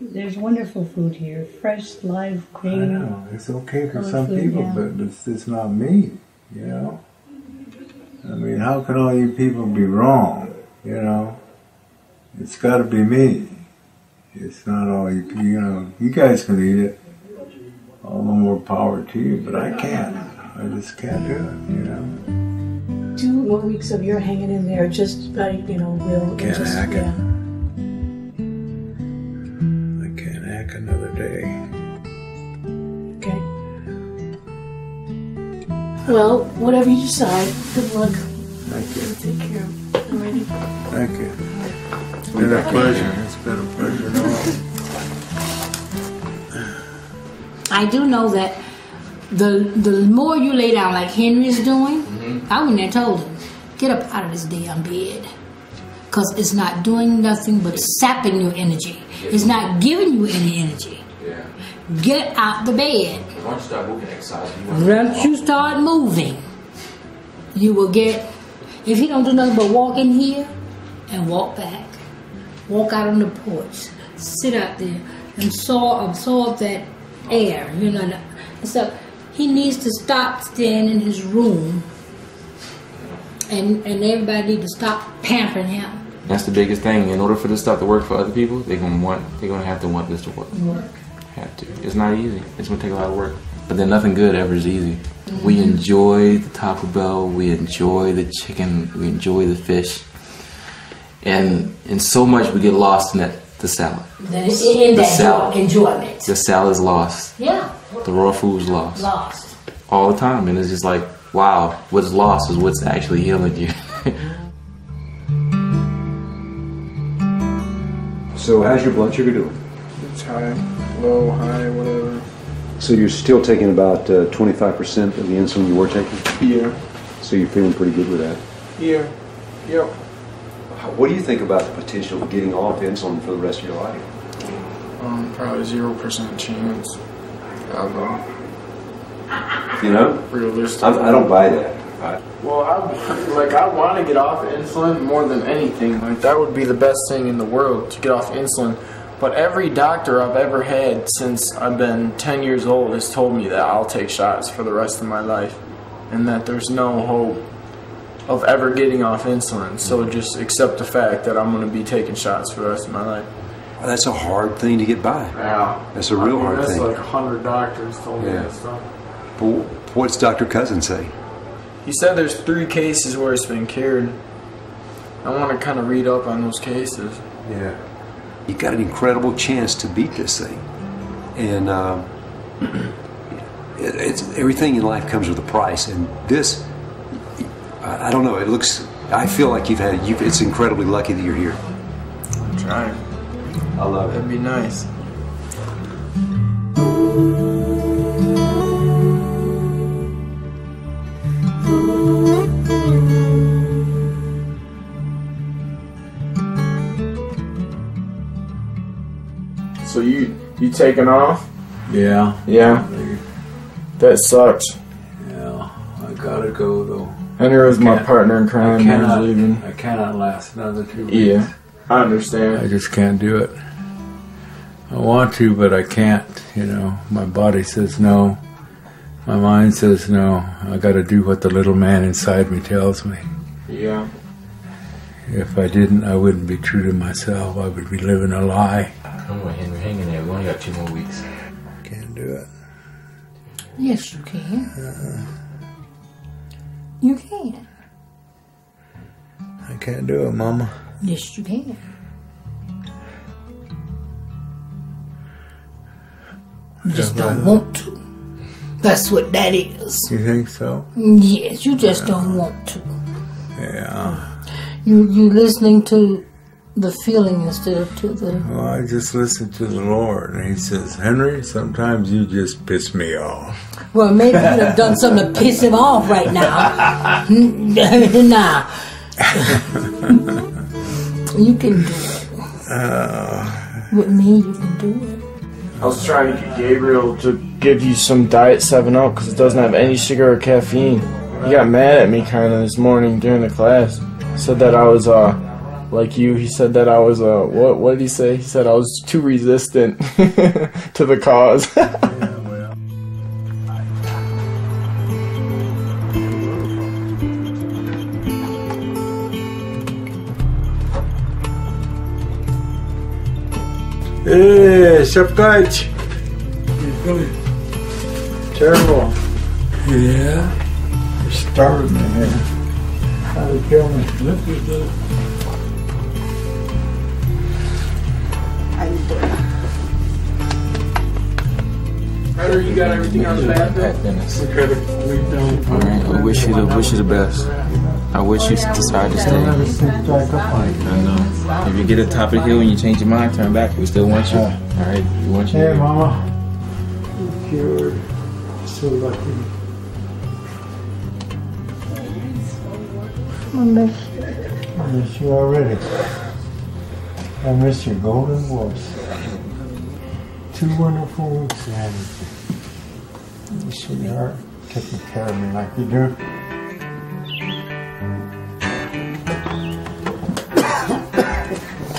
There's wonderful food here. Fresh, live, green. I know, it's okay for some food, people, yeah. but it's not me, you know? I mean, how can all you people be wrong, you know? It's got to be me. It's not all you know, you guys can eat it. All the more power to you, but I can't. I just can't do it, you know? 2 more weeks of your hanging in there, just like, you know, will. Can't just, hack it. yeah. I can't hack another day. Okay. Well, whatever you decide, good luck. Thank you. Take care. Alrighty. Thank you. It's been a pleasure. It's been a pleasure. No. I do know that the more you lay down like Henry's doing, I wouldn't have told him, get up out of this damn bed. Because it's not doing nothing but sapping your energy. It's not giving you any energy. Get out the bed. Once you start moving, exercise. Once you start moving, you will get, if you don't do nothing but walk in here and walk back, walk out on the porch, sit out there and absorb that air, you know. So he needs to stop staying in his room, and everybody needs to stop pampering him. That's the biggest thing. In order for this stuff to work for other people, they're gonna have to want this to work. Have to. It's not easy. It's gonna take a lot of work. But then nothing good ever is easy. We enjoy the Taco Bell. We enjoy the chicken. We enjoy the fish. And so much we get lost in the salad. Enjoyment. The salad's lost. Yeah. The raw food's lost. Lost. All the time. And it's just like, wow, what's lost is what's actually healing you. So how's your blood sugar doing? It's high, low, high, whatever. So you're still taking about 25% of the insulin you were taking? Yeah. So you're feeling pretty good with that? Yeah. Yep. What do you think about the potential of getting off insulin for the rest of your life? Probably 0% chance. I don't know. You know? Realistic. I don't buy that. Well, I want to get off insulin more than anything. Like, that would be the best thing in the world, to get off insulin. But every doctor I've ever had since I've been 10 years old has told me that I'll take shots for the rest of my life, and that there's no hope of ever getting off insulin. So just accept the fact that I'm going to be taking shots for the rest of my life. Well, that's a hard thing to get by. Yeah. That's a real hard that's thing. Like 100 doctors told me that stuff. But what's Dr. Cousin say? He said there's 3 cases where it's been cured. I want to kind of read up on those cases. Yeah. You've got an incredible chance to beat this thing. And it's everything in life comes with a price. And this, I don't know, I feel like it's incredibly lucky that you're here. I'm trying. I love it. That'd be nice. So you taking off? Yeah. Yeah. That sucks. Yeah, I gotta go though. Henry was my partner in crime. He's leaving. I cannot last another 2 weeks. Yeah, I understand. I just can't do it. I want to, but I can't. You know, my body says no. My mind says no. I gotta do what the little man inside me tells me. Yeah. If I didn't, I wouldn't be true to myself. I would be living a lie. Come on, Henry, hang in there. We only got 2 more weeks. Can't do it. Yes, you can. You can. I can't do it, Mama. Yes, you can. You just don't want to. That's what that is. You think so? Yes, you just don't want to. Yeah. You listening to the feeling instead of to the... Well, I just listen to the Lord, and He says, Henry, sometimes you just piss me off. Well, maybe you'd have done something to piss him off right now. Nah. You can do it. With me, you can do it. I was trying to get Gabriel to give you some Diet 7-Up because it doesn't have any sugar or caffeine. He got mad at me kind of this morning during the class. Said that I was, like you, he said that I was, what did he say? He said I was too resistant to the cause. Hey, Shepkaj. You're feeling terrible. Yeah? You're starving me, man. How to kill me. Look at that. Ryder, you got everything on the bathroom? Alright, I wish you the best. I wish you decide to stay. I know. If you get to the top of the hill and you change your mind, turn back. We still want you. Alright, we want you. Hey, Mama. You're cured. So lucky. I miss you. I miss you already. I miss your golden voice. 2 wonderful weeks ahead of you. Sweetheart, taking care of me like you do.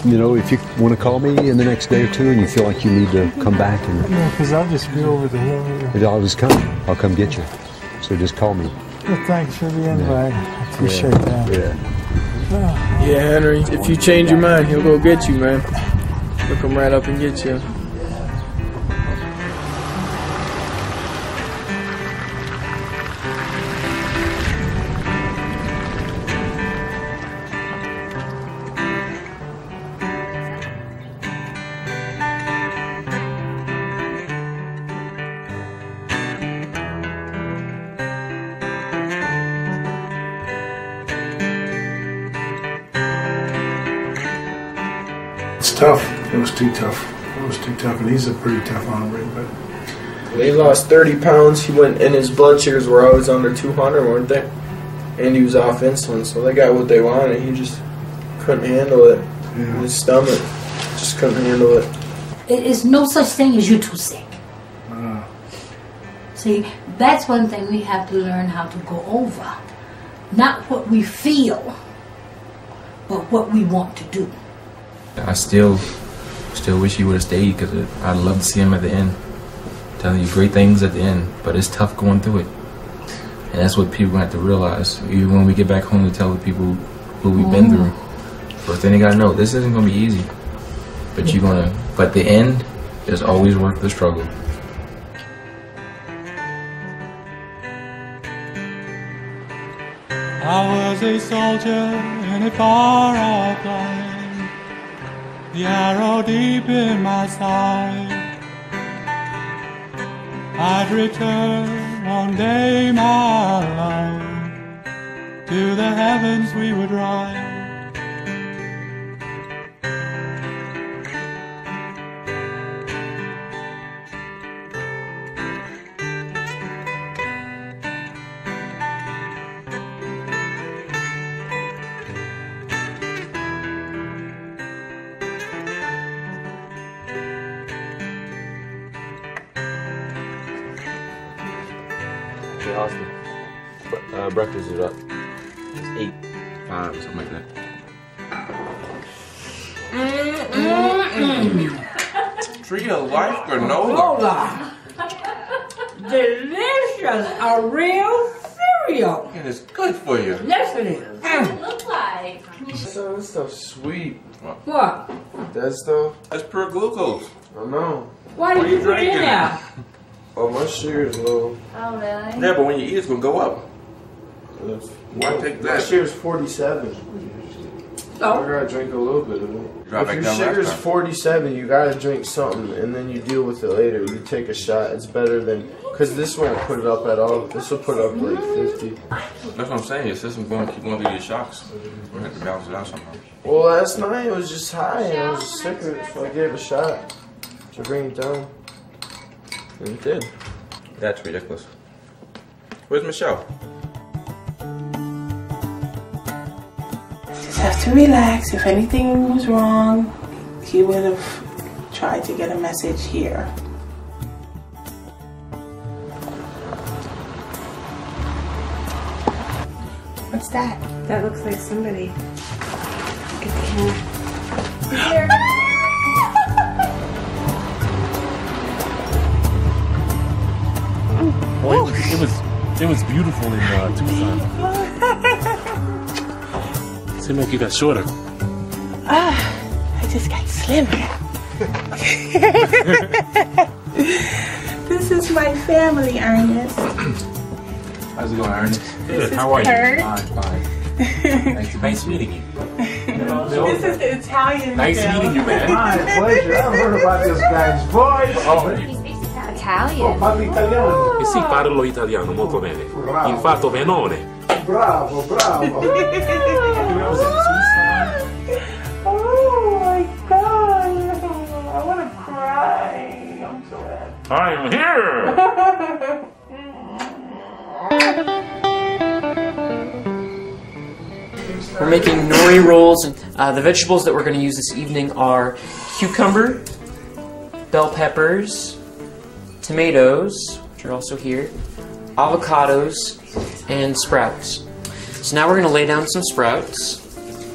You know, if you want to call me in the next day or two and you feel like you need to come back, and Yeah, because I'll just be over the hill here. I'll just come. I'll come get you. So just call me. Well, thanks for the invite. I appreciate that. Yeah. Yeah, Henry, if you change your mind, he'll go get you, man. He'll come right up and get you. It's tough. It was too tough. It was too tough, and he's a pretty tough hombre, but He lost 30 pounds. He went, and his blood sugars were always under 200, weren't they? And he was off insulin, so they got what they wanted. He just couldn't handle it. Yeah. His stomach just couldn't handle it. It is no such thing as you too sick. See, that's one thing we have to learn how to go over. Not what we feel, but what we want to do. I still wish he would have stayed because I'd love to see him at the end. Telling you great things at the end, but it's tough going through it. And that's what people have to realize. Even when we get back home to tell the people who we've been through. First thing they gotta know, this isn't gonna be easy. But but the end is always worth the struggle. I was a soldier in a far-off land, the arrow deep in my side. I'd return one day, my love, to the heavens we would ride. breakfast is up. It's 8:05 or something like that. Tree of Life granola. Delicious, a real cereal. And it's good for you. Yes, it is. What does it look like? So this stuff's sweet. What? That stuff? That's pure glucose. I know. Why did you put it in there? Oh, my sugar is low. Oh, really? Yeah, but when you eat, it's gonna go up. Why take that? My sugar's 47. Oh. I gotta drink a little bit of it. Drop If back your down sugar's last time. 47, you gotta drink something, and then you deal with it later. You take a shot. It's better than, because this won't put it up at all. This will put it up like 50. That's what I'm saying. Your system's gonna keep going through these shocks. We're gonna have to balance it out somehow. Well, last night it was just high, and I was sick of it, so I gave it a shot to bring it down. And it did. That's ridiculous. Where's Michelle? Just have to relax. If anything was wrong, he would have tried to get a message here. What's that? That looks like somebody. Look at the camera. Here. Well, it was beautiful in Tucson. Seemed like you got shorter. I just got slimmer. This is my family, Ernest. How's it going, Ernest? Good. This How are is you? Kurt. Fine. Nice meeting you. This is the Italian. Nice meeting you, man. My pleasure. I've heard about this guy's voice. Italian. Parli italiano. Sì, parlo italiano molto bene. Infatti, benone. Bravo, bravo. Oh my god. I want to cry. I'm so happy. I'm here. We're making nori rolls, and the vegetables that we're going to use this evening are cucumber, bell peppers, tomatoes, which are also here, avocados, and sprouts. So now we're going to lay down some sprouts.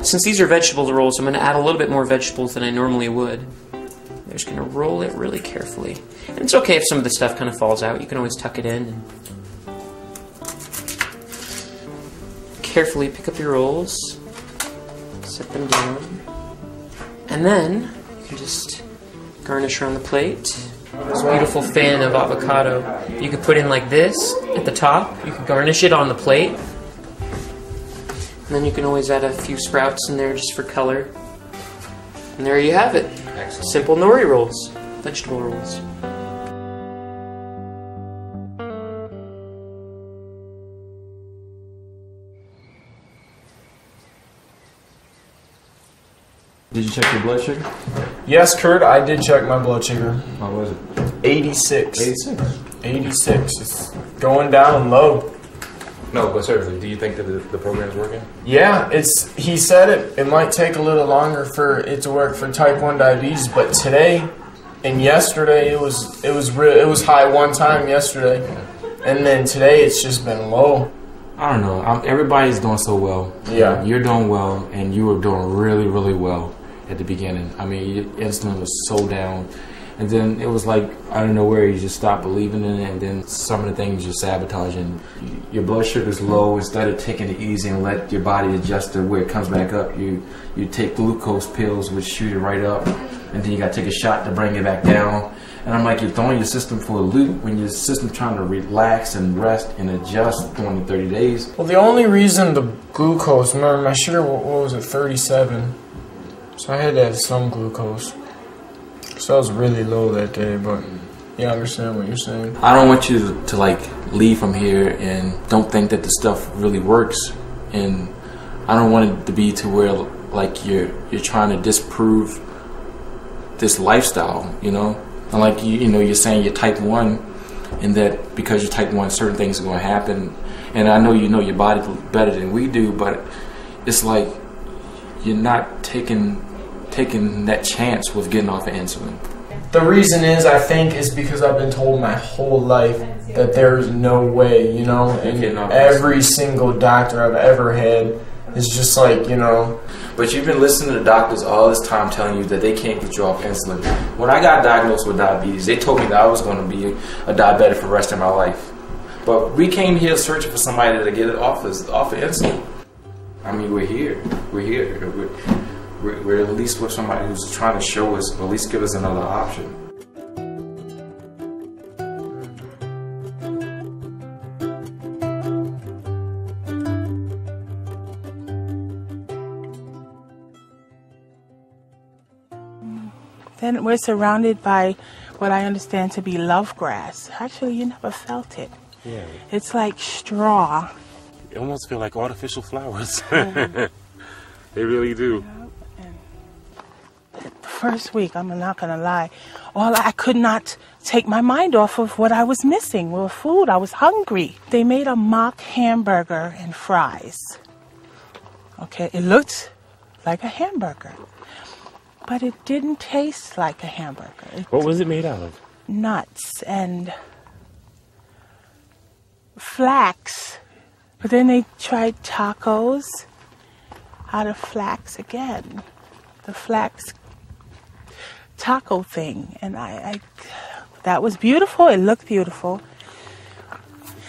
Since these are vegetable rolls, I'm going to add a little bit more vegetables than I normally would. I'm just going to roll it really carefully. And it's okay if some of the stuff kind of falls out. You can always tuck it in and carefully pick up your rolls, set them down, and then you can just garnish around the plate. This beautiful fan of avocado you could put in like this at the top. You could garnish it on the plate, and then you can always add a few sprouts in there just for color. And there you have it. Excellent. Simple nori rolls, vegetable rolls. Did you check your blood sugar? Yes, Kurt, I did check my blood sugar. How was it? 86. 86. 86. It's going down low. No, but seriously, do you think that the program is working? Yeah, he said it might take a little longer for it to work for type 1 diabetes, but today and yesterday it was high one time yesterday, and then today it's just been low. I don't know. Everybody's doing so well. Yeah. You're doing well, and you were doing really, really well at the beginning. I mean, your insulin was so down. And then it was like, out of nowhere, you just stopped believing in it, and then some of the things you're sabotaging. Your blood sugar's low. Instead of taking it easy and let your body adjust to where it comes back up, you take glucose pills, which shoot it right up, and then you got to take a shot to bring it back down. And I'm like, you're throwing your system for a loop when your system's trying to relax and rest and adjust during the 30 days. Well, the only reason the glucose, remember my sugar, what was it, 37? So I had to have some glucose. So I was really low that day, but yeah, I understand what you're saying. I don't want you to like leave from here and don't think that the stuff really works. And I don't want it to be to where like you're trying to disprove this lifestyle, you know? And like you're saying you're type 1, and that because you're type 1, certain things are going to happen. And I know you know your body better than we do, but it's like you're not taking that chance with getting off of insulin. The reason is, I think, is because I've been told my whole life that there's no way, you know, and every single doctor I've ever had is just like, you know. But you've been listening to doctors all this time telling you that they can't get you off insulin. When I got diagnosed with diabetes, they told me that I was going to be a diabetic for the rest of my life. But we came here searching for somebody to get it off of insulin. I mean, we're here. We're here. We're at least with somebody who's trying to show us, or at least give us another option. Then we're surrounded by what I understand to be love grass. Actually, you never felt it. Yeah. It's like straw. It almost feel like artificial flowers. They really do. The first week, I'm not gonna lie, I could not take my mind off of what I was missing with food. I was hungry. They made a mock hamburger and fries. Okay, it looked like a hamburger, but it didn't taste like a hamburger. What was it made out of? Nuts and flax. But then they tried tacos out of flax again. The flax taco thing. And that was beautiful. It looked beautiful.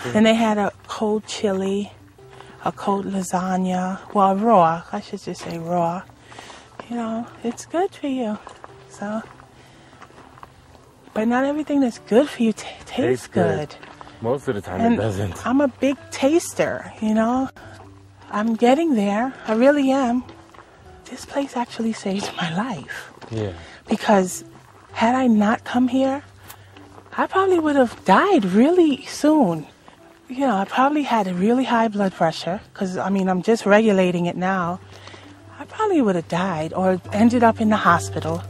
Then they had a cold chili, a cold lasagna. Well, raw. I should just say raw. You know, it's good for you. So, but not everything that's good for you tastes good. Most of the time And it doesn't. I'm a big taster, you know. I'm getting there. I really am. This place actually saved my life. Yeah. Because had I not come here, I probably would have died really soon. You know, I probably had a really high blood pressure because, I mean, I'm just regulating it now. I probably would have died or ended up in the hospital.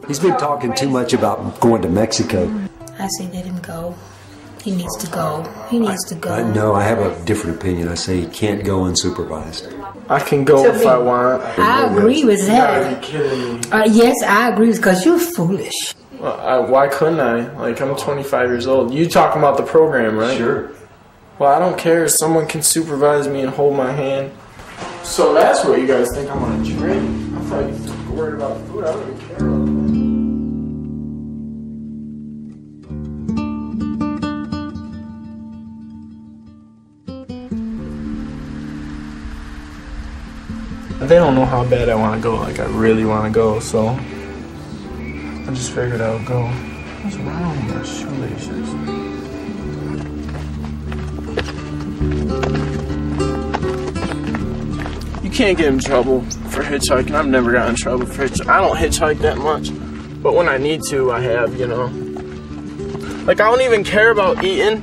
He's been talking too much about going to Mexico. I say let him go. He needs to go. He needs to go. No, I have a different opinion. I say he can't go unsupervised. I can go if I want. I agree with that. Are you kidding me? Yes, I agree because you're foolish. Why couldn't I? Like, I'm 25 years old. You talking about the program, right? Sure. Well, I don't care if someone can supervise me and hold my hand. So that's what you guys think I'm gonna drink? I thought you were worried about food. I don't even care about that. They don't know how bad I want to go, like I really want to go, so I just figured I would go. What's wrong with my shoelaces? You can't get in trouble for hitchhiking. I've never gotten in trouble for hitchhiking. I don't hitchhike that much, but when I need to, I have, you know. Like, I don't even care about eating,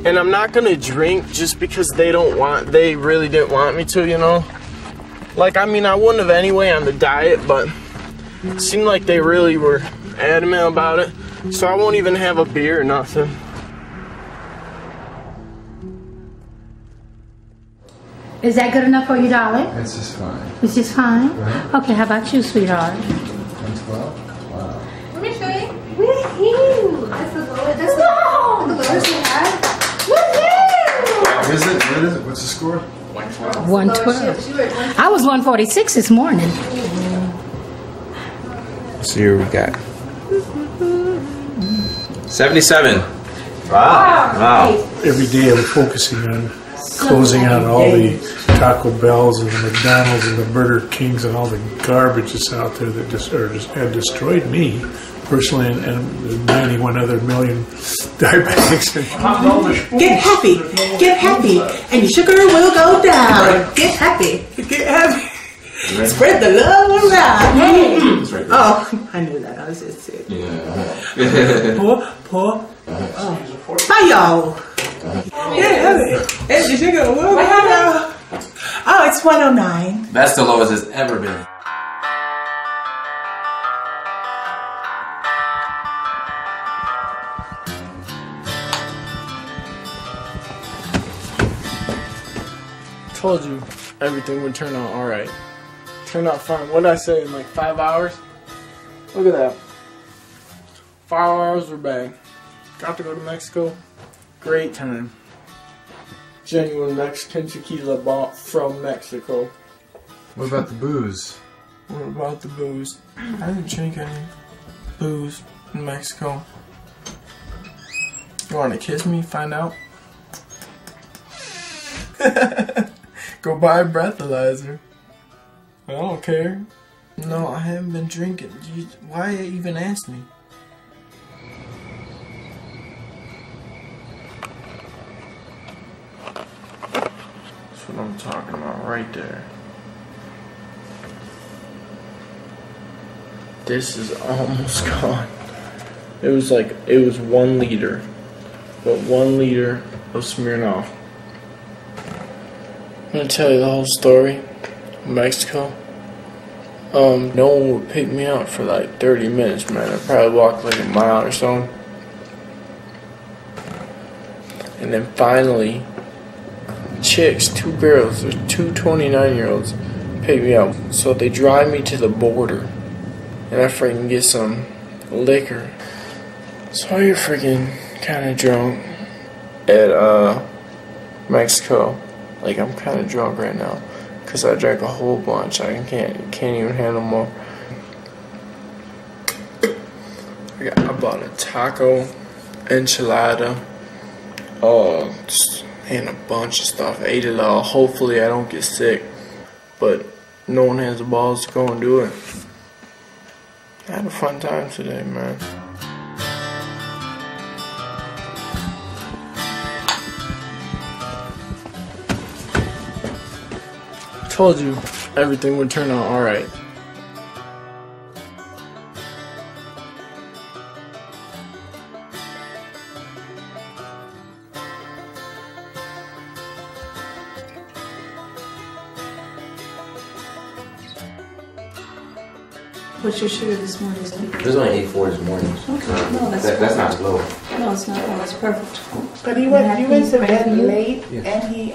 and I'm not gonna drink just because they really didn't want me to, you know. Like, I mean, I wouldn't have anyway on the diet, but it seemed like they really were adamant about it. So I won't even have a beer or nothing. Is that good enough for you, darling? That's just fine. It's just fine? Okay, how about you, sweetheart? 112? Wow. Let me show you. Woohoo! That's the lowest we had. Woohoo! What is it? What's the score? 112. 112. I was 146 this morning. Let's see what we got. 77. Wow. Every day I'm focusing on closing out all the Taco Bells and the McDonald's and the Burger Kings and all the garbage that's out there that just have destroyed me personally and 91 other million diabetics. Get happy, and your sugar will go down. Get happy. Spread the love around. Hey. Oh, I knew that. I was just sick. Yeah. Pour. Bye, y'all. Yeah, and your sugar will go down. Oh, it's 109. That's the lowest it's ever been. Told you everything would turn out alright. Turned out fine. What did I say, in like 5 hours? Look at that. 5 hours, we're back. Got to go to Mexico. Great time. Genuine Mexican tequila bought from Mexico. What about the booze? What about the booze? I didn't drink any booze in Mexico. You want to kiss me? Find out? Go buy a breathalyzer. I don't care. No, I haven't been drinking. Why even ask me? That's what I'm talking about right there. This is almost gone. It was 1 liter. But 1 liter of Smirnoff. I'm gonna tell you the whole story. Mexico. No one would pick me up for like 30 minutes, man. I probably walked like a mile or so. And then finally, chicks, 2 girls, there's 2 29-year-olds, pick me up. So they drive me to the border. And I freaking get some liquor. So you're freaking kind of drunk at Mexico. Like, I'm kind of drunk right now because I drank a whole bunch. I can't even handle more. I bought a taco, enchilada, and a bunch of stuff. Ate it all. Hopefully I don't get sick, but no one has the balls to go and do it. I had a fun time today, man. Told you everything would turn out alright. What's your sugar this morning? It was only 84 this morning. Okay, no, That's not low. No, it's not. No, it's perfect. But he went to bed you? late, Yeah. and he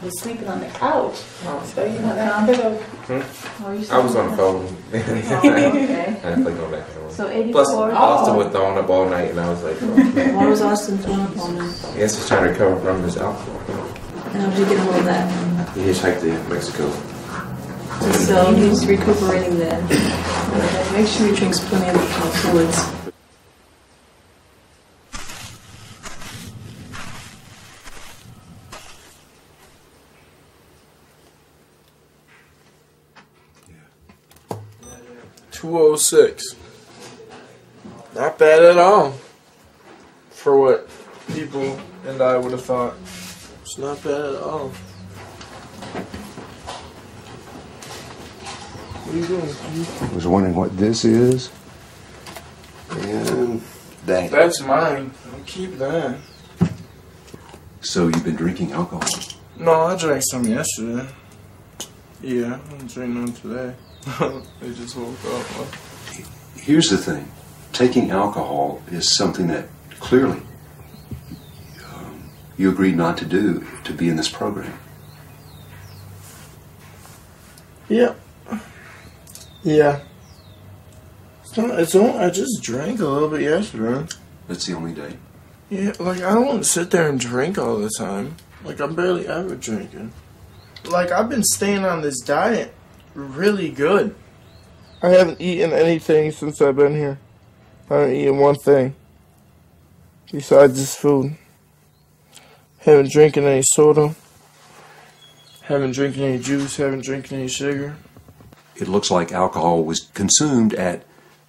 was sleeping on the couch. So you know that could have. I was on the phone. Okay. I had to play go back and forth. So 84. Plus, Austin was throwing up all night, and I was like, Why was Austin throwing up all night? I guess he's trying to recover from his alcohol. And how did you get a hold of that? He hitchhiked to Mexico. So he's recuperating then. Okay, make sure he drinks plenty of fluids. Yeah. 206. Not bad at all. For what people and I would have thought. It's not bad at all. What are you doing? I was wondering what this is. And that. That's mine. I'll keep that. So you've been drinking alcohol? No, I drank some yesterday. Yeah, I didn't drink none today. I just woke up. Here's the thing. Taking alcohol is something that clearly you agreed not to do to be in this program. Yeah. Yeah. I just drank a little bit yesterday. That's the only day. Yeah, like, I don't want to sit there and drink all the time. Like, I'm barely ever drinking. Like, I've been staying on this diet really good. I haven't eaten anything since I've been here. I haven't eaten one thing besides this food. Haven't drinking any soda. Haven't drinking any juice. Haven't drinking any sugar. It looks like alcohol was consumed at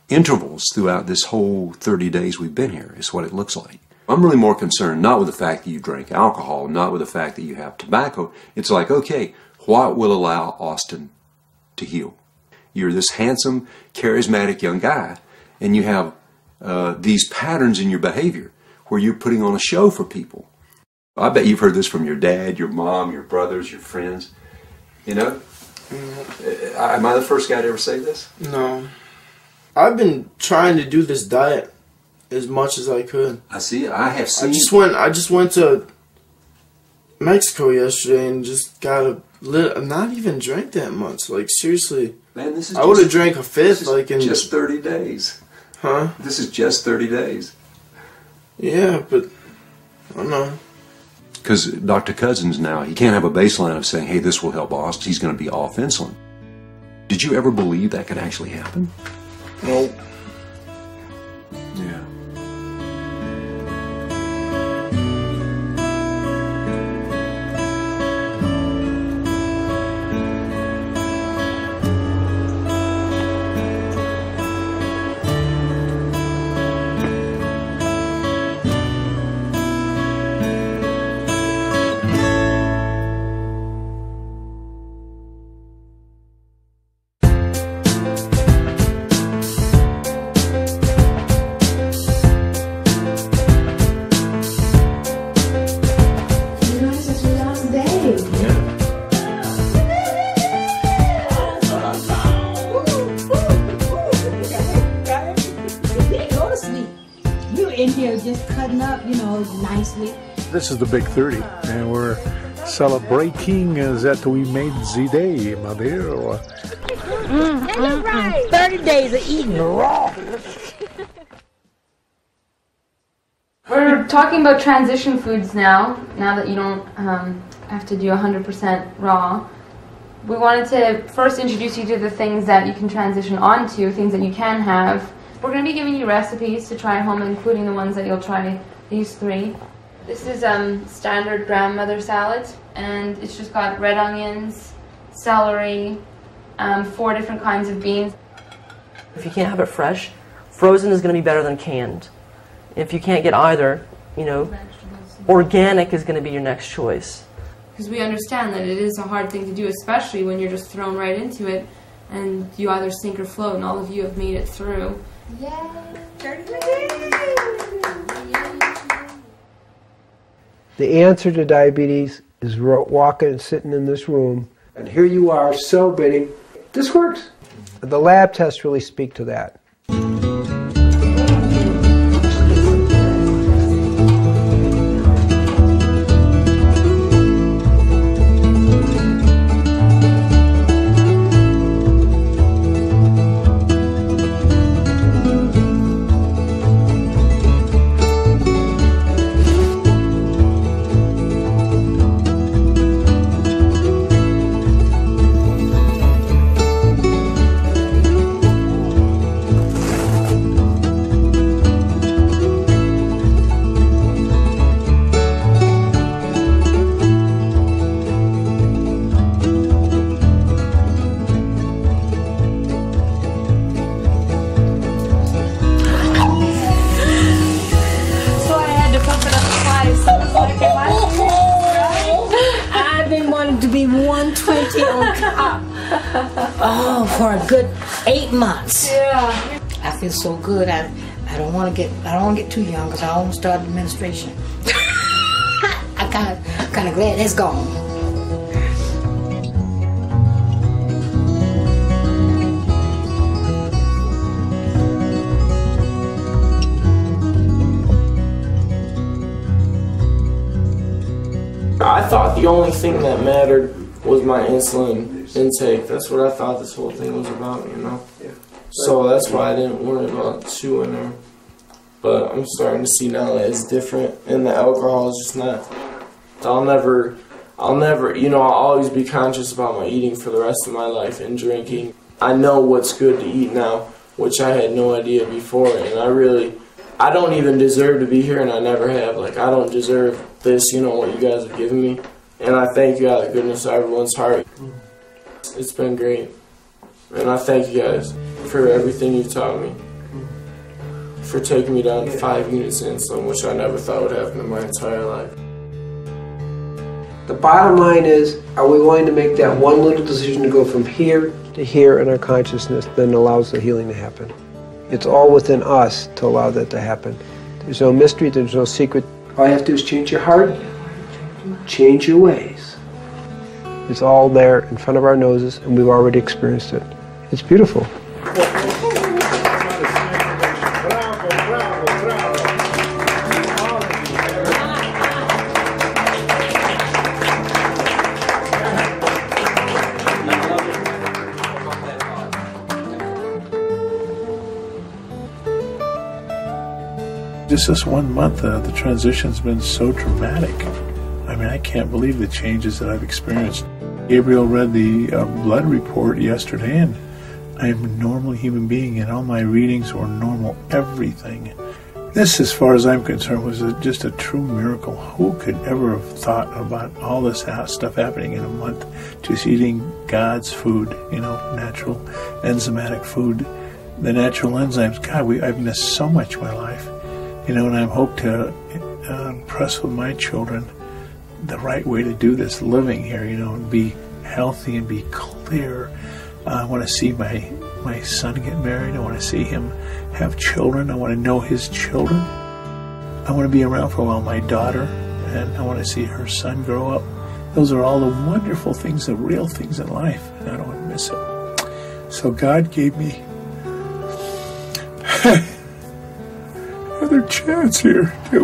intervals throughout this whole 30 days we've been here, is what it looks like. I'm really more concerned not with the fact that you drank alcohol, not with the fact that you have tobacco. It's like, okay, what will allow Austin to heal? You're this handsome, charismatic young guy, and you have these patterns in your behavior where you're putting on a show for people. I bet you've heard this from your dad, your mom, your brothers, your friends. You know? Am I the first guy to ever say this? No. I've been trying to do this diet as much as I could. I see. I have seen. I just went to Mexico yesterday and just got not even drank that much. Like, seriously. Man, this is I would have drank a fifth, like, in just 30 days. Huh? This is just 30 days. Yeah, but I don't know. Because Dr. Cousins now, he can't have a baseline of saying, hey, this will help Austin. He's going to be off insulin. Did you ever believe that could actually happen? Nope. Yeah. This is the big 30, and we're celebrating that we made the day, my dear. 30 days of eating raw. We're talking about transition foods now that you don't have to do 100% raw. We wanted to first introduce you to the things that you can transition onto, things that you can have. We're going to be giving you recipes to try at home, including the ones that you'll try, these 3. This is standard grandmother salad, and it's just got red onions, celery, 4 different kinds of beans. If you can't have it fresh, frozen is going to be better than canned. If you can't get either, organic is going to be your next choice. Because we understand that it is a hard thing to do, especially when you're just thrown right into it, and you either sink or float, and all of you have made it through. Yay! The answer to diabetes is walking and sitting in this room, and here you are celebrating. This works. The lab tests really speak to that. For a good 8 months. Yeah. I feel so good. I don't want to get too young because I won't start administration. I'm kind of glad it's gone. I thought the only thing that mattered was my insulin intake. That's what I thought this whole thing was about, So that's why I didn't worry about chewing her. But I'm starting to see now that it's different, and the alcohol is just not. I'll never, I'll always be conscious about my eating for the rest of my life and drinking. I know what's good to eat now, which I had no idea before, and I don't even deserve to be here, and I never have. Like, I don't deserve this, what you guys have given me. And I thank you out of the goodness of everyone's heart. It's been great. And I thank you guys for everything you've taught me. For taking me down to 5 units of insulin, which I never thought would happen in my entire life. The bottom line is, are we willing to make that one little decision to go from here to here in our consciousness that allows the healing to happen? It's all within us to allow that to happen. There's no mystery, there's no secret. All you have to do is change your heart, change your ways. It's all there in front of our noses, and we've already experienced it. It's beautiful. Just this 1 month, the transition's been so dramatic. I mean, I can't believe the changes that I've experienced. Gabriel read the blood report yesterday, and I'm a normal human being, and all my readings were normal, everything. This, as far as I'm concerned, was just a true miracle. Who could ever have thought about all this stuff happening in a month? Just eating God's food, natural enzymatic food. The natural enzymes, God, I've missed so much in my life. And I hope to impress with my children the right way to do this, living here, and be healthy and be clear. I want to see my son get married. I want to see him have children. I want to know his children. I want to be around for a while, my daughter, and I want to see her son grow up. Those are all the wonderful things, the real things in life, and I don't want to miss it. So God gave me another chance here to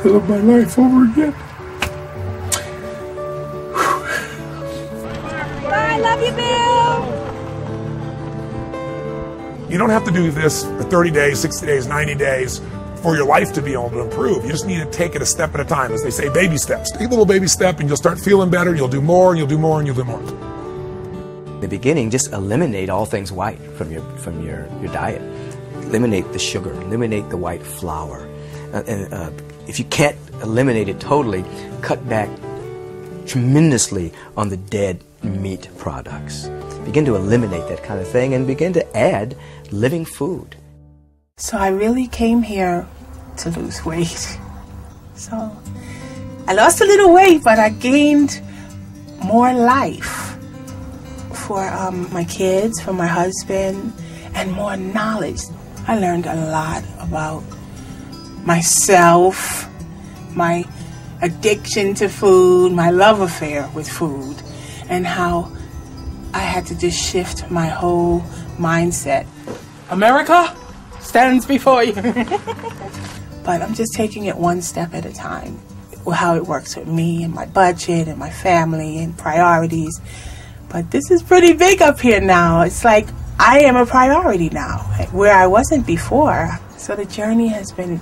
live my life over again. I love you, Bill. You don't have to do this for 30 days, 60 days, 90 days for your life to be able to improve. You just need to take it a step at a time. As they say, baby steps. Take a little baby step and you'll start feeling better. You'll do more, and you'll do more, and you'll do more. In the beginning, just eliminate all things white from your diet. Eliminate the sugar, eliminate the white flour. If you can't eliminate it totally, cut back tremendously on the dead meat products. Begin to eliminate that kind of thing and begin to add living food. So I really came here to lose weight. So I lost a little weight, but I gained more life for my kids, for my husband, and more knowledge. I learned a lot about myself, my addiction to food, my love affair with food, and how I had to just shift my whole mindset. America stands before you. But I'm just taking it one step at a time. How it works with me and my budget and my family and priorities. But this is pretty big up here now. It's like I am a priority now, where I wasn't before. So the journey has been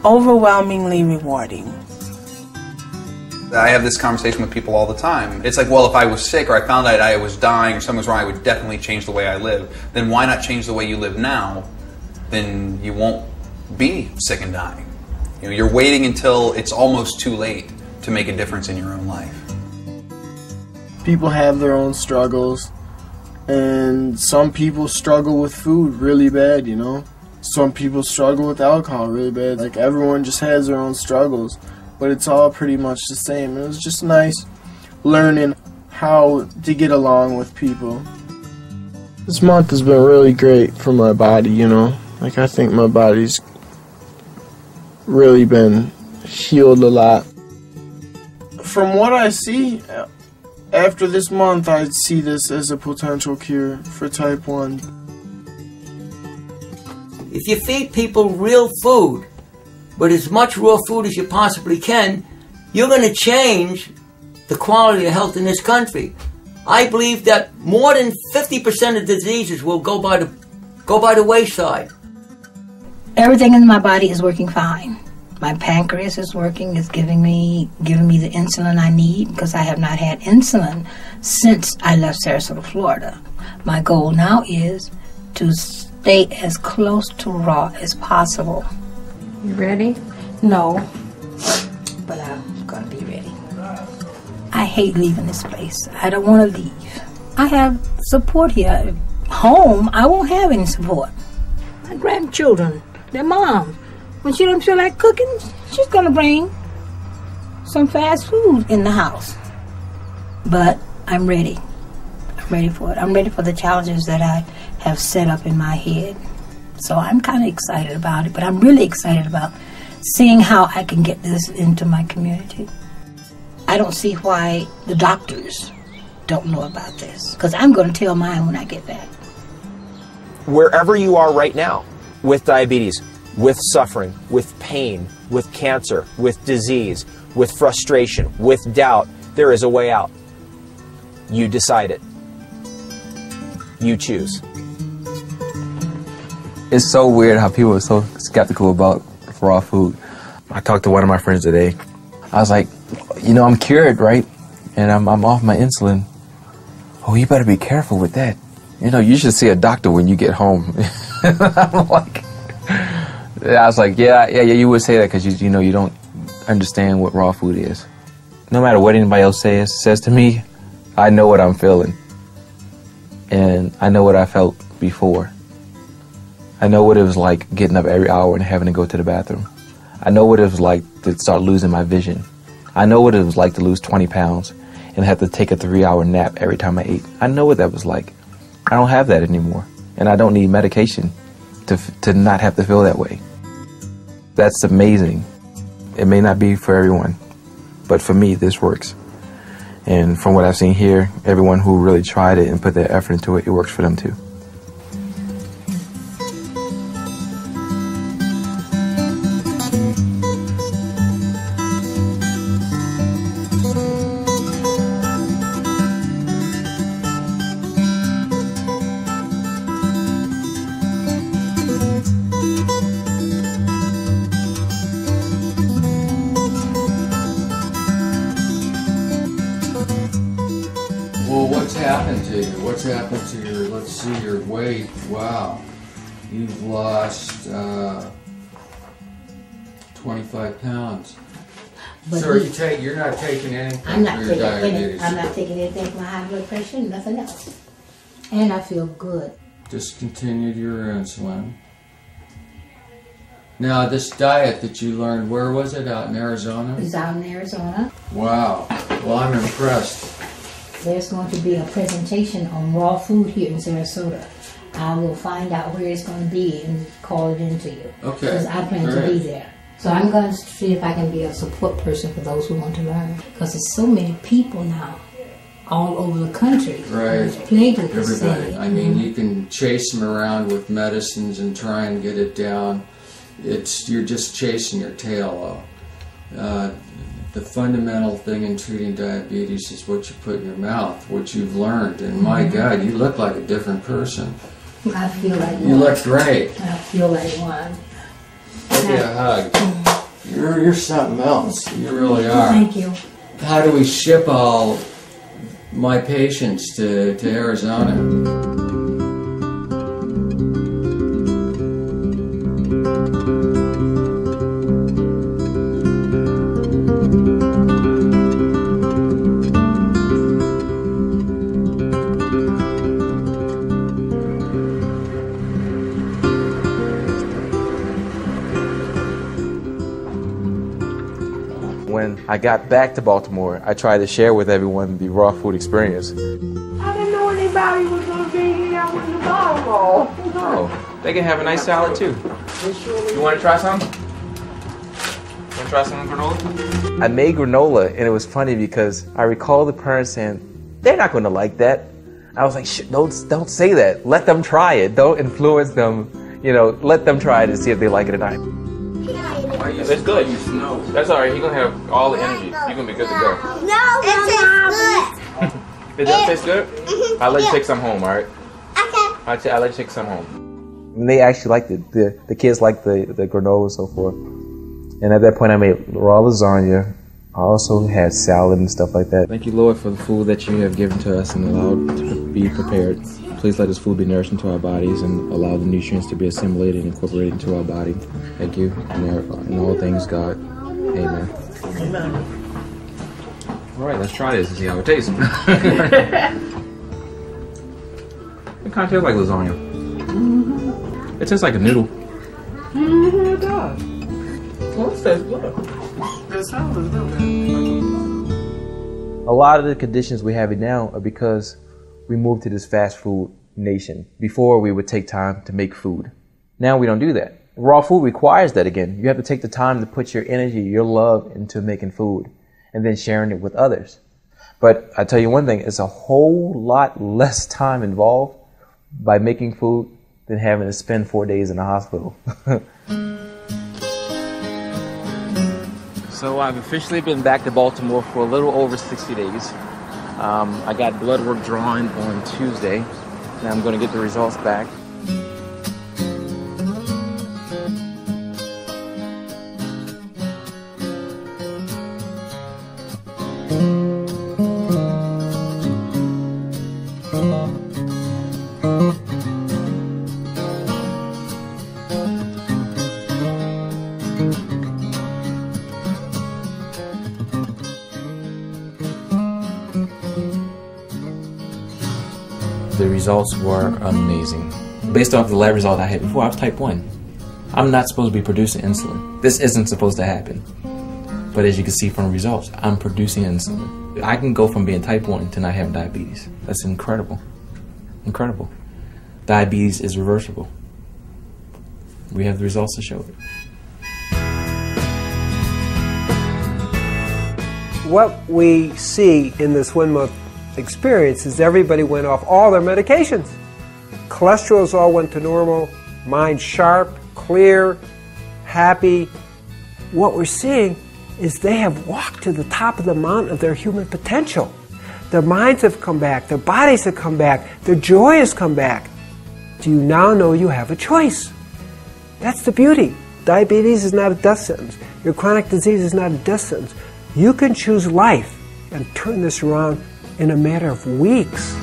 overwhelmingly rewarding. I have this conversation with people all the time. It's like, well, if I was sick or I found out I was dying or something was wrong, I would definitely change the way I live. Then why not change the way you live now? Then you won't be sick and dying. You're waiting until it's almost too late to make a difference in your own life. People have their own struggles, and some people struggle with food really bad, Some people struggle with alcohol really bad. Like, everyone just has their own struggles, but it's all pretty much the same. It was just nice learning how to get along with people. This month has been really great for my body, Like, I think my body's really been healed a lot. From what I see, after this month, I see this as a potential cure for type 1. If you feed people real food, but as much raw food as you possibly can, you're going to change the quality of health in this country. I believe that more than 50% of diseases will go by the wayside. Everything in my body is working fine. My pancreas is working, it's giving me the insulin I need, because I have not had insulin since I left Sarasota, Florida. My goal now is to stay as close to raw as possible. You ready? No, but I'm gonna be ready. I hate leaving this place. I don't want to leave. I have support here. Home, I won't have any support. My grandchildren, their mom, when she don't feel like cooking, she's gonna bring some fast food in the house. But I'm ready. I'm ready for it. I'm ready for the challenges that I have set up in my head. So I'm kind of excited about it, but I'm really excited about seeing how I can get this into my community. I don't see why the doctors don't know about this, because I'm going to tell mine when I get back. Wherever you are right now, with diabetes, with suffering, with pain, with cancer, with disease, with frustration, with doubt, there is a way out. You decide it. You choose. It's so weird how people are so skeptical about raw food. I talked to one of my friends today. I was like, you know, I'm cured, right? And I'm off my insulin. Oh, you better be careful with that. You know, you should see a doctor when you get home. I'm like, I was like, yeah, you would say that because you know you don't understand what raw food is. No matter what anybody else says to me, I know what I'm feeling, and I know what I felt before. I know what it was like getting up every hour and having to go to the bathroom. I know what it was like to start losing my vision. I know what it was like to lose 20 pounds and have to take a 3-hour nap every time I ate. I know what that was like. I don't have that anymore, and I don't need medication to not have to feel that way. That's amazing. It may not be for everyone, but for me, this works. And from what I've seen here, everyone who really tried it and put their effort into it, it works for them too. Well, what's happened to you? What's happened to your, let's see, your weight? Wow. You've lost 25 pounds. But So you're not taking anything I'm not for your taking diabetes? I'm not taking anything for my high blood pressure, nothing else. And I feel good. Discontinued your insulin. Now, this diet that you learned, where was it? Out in Arizona? It's out in Arizona. Wow. Well, I'm impressed. There's going to be a presentation on raw food here in Sarasota. I will find out where it's going to be and call it in to you. Okay. Because I plan to be there. So I'm going to see if I can be a support person for those who want to learn. Because there's so many people now all over the country. Right. Who's plagued with this Everybody. thing. I mean, you can chase them around with medicines and try and get it down. You're just chasing your tail, though. The fundamental thing in treating diabetes is what you put in your mouth, what you've learned. And my God, you look like a different person. I feel like one. You look great. I feel like one. Give me a hug. You're something else. You really are. Thank you. How do we ship all my patients to Arizona? When I got back to Baltimore, I tried to share with everyone the raw food experience. I didn't know anybody was going to be here with the bottle. Oh, they can have a nice salad too. You want to try some? Want to try some granola? I made granola, and it was funny because I recall the parents saying, they're not going to like that. I was like, don't say that. Let them try it. Don't influence them. You know, let them try it and see if they like it or not. It's good. That's all right. You're going to have all the energy. You're going to be good to go. No, it tastes good. It does taste good? I'll let you take some home, all right? Okay. I'll let you take some home. And they actually liked it. The kids liked the granola and so forth. And at that point, I made raw lasagna. I also had salad and stuff like that. Thank you, Lord, for the food that you have given to us and allowed to be prepared. Please let this food be nourished into our bodies and allow the nutrients to be assimilated and incorporated into our body. Thank you. In all things, God. Amen. Amen. All right, let's try this and see how it tastes. It kind of tastes like lasagna. Mm-hmm. It tastes like a noodle. Mm-hmm, it does. Well, it tastes good. The salad is good. A lot of the conditions we have now are because we moved to this fast food nation. Before, we would take time to make food. Now we don't do that. Raw food requires that again. You have to take the time to put your energy, your love into making food and then sharing it with others. But I tell you one thing, it's a whole lot less time involved by making food than having to spend 4 days in the hospital. So I've officially been back to Baltimore for a little over 60 days. I got blood work drawn on Tuesday, and I'm going to get the results back. The results were amazing. Based off the lab result I had before, I was type 1. I'm not supposed to be producing insulin. This isn't supposed to happen. But as you can see from the results, I'm producing insulin. I can go from being type 1 to not having diabetes. That's incredible. Incredible. Diabetes is reversible. We have the results to show it. What we see in this 1 month experience is everybody went off all their medications. Cholesterols all went to normal, mind sharp, clear, happy. What we're seeing is they have walked to the top of the mountain of their human potential. Their minds have come back, their bodies have come back, their joy has come back. Do you now know you have a choice? That's the beauty. Diabetes is not a death sentence. Your chronic disease is not a death sentence. You can choose life and turn this around in a matter of weeks.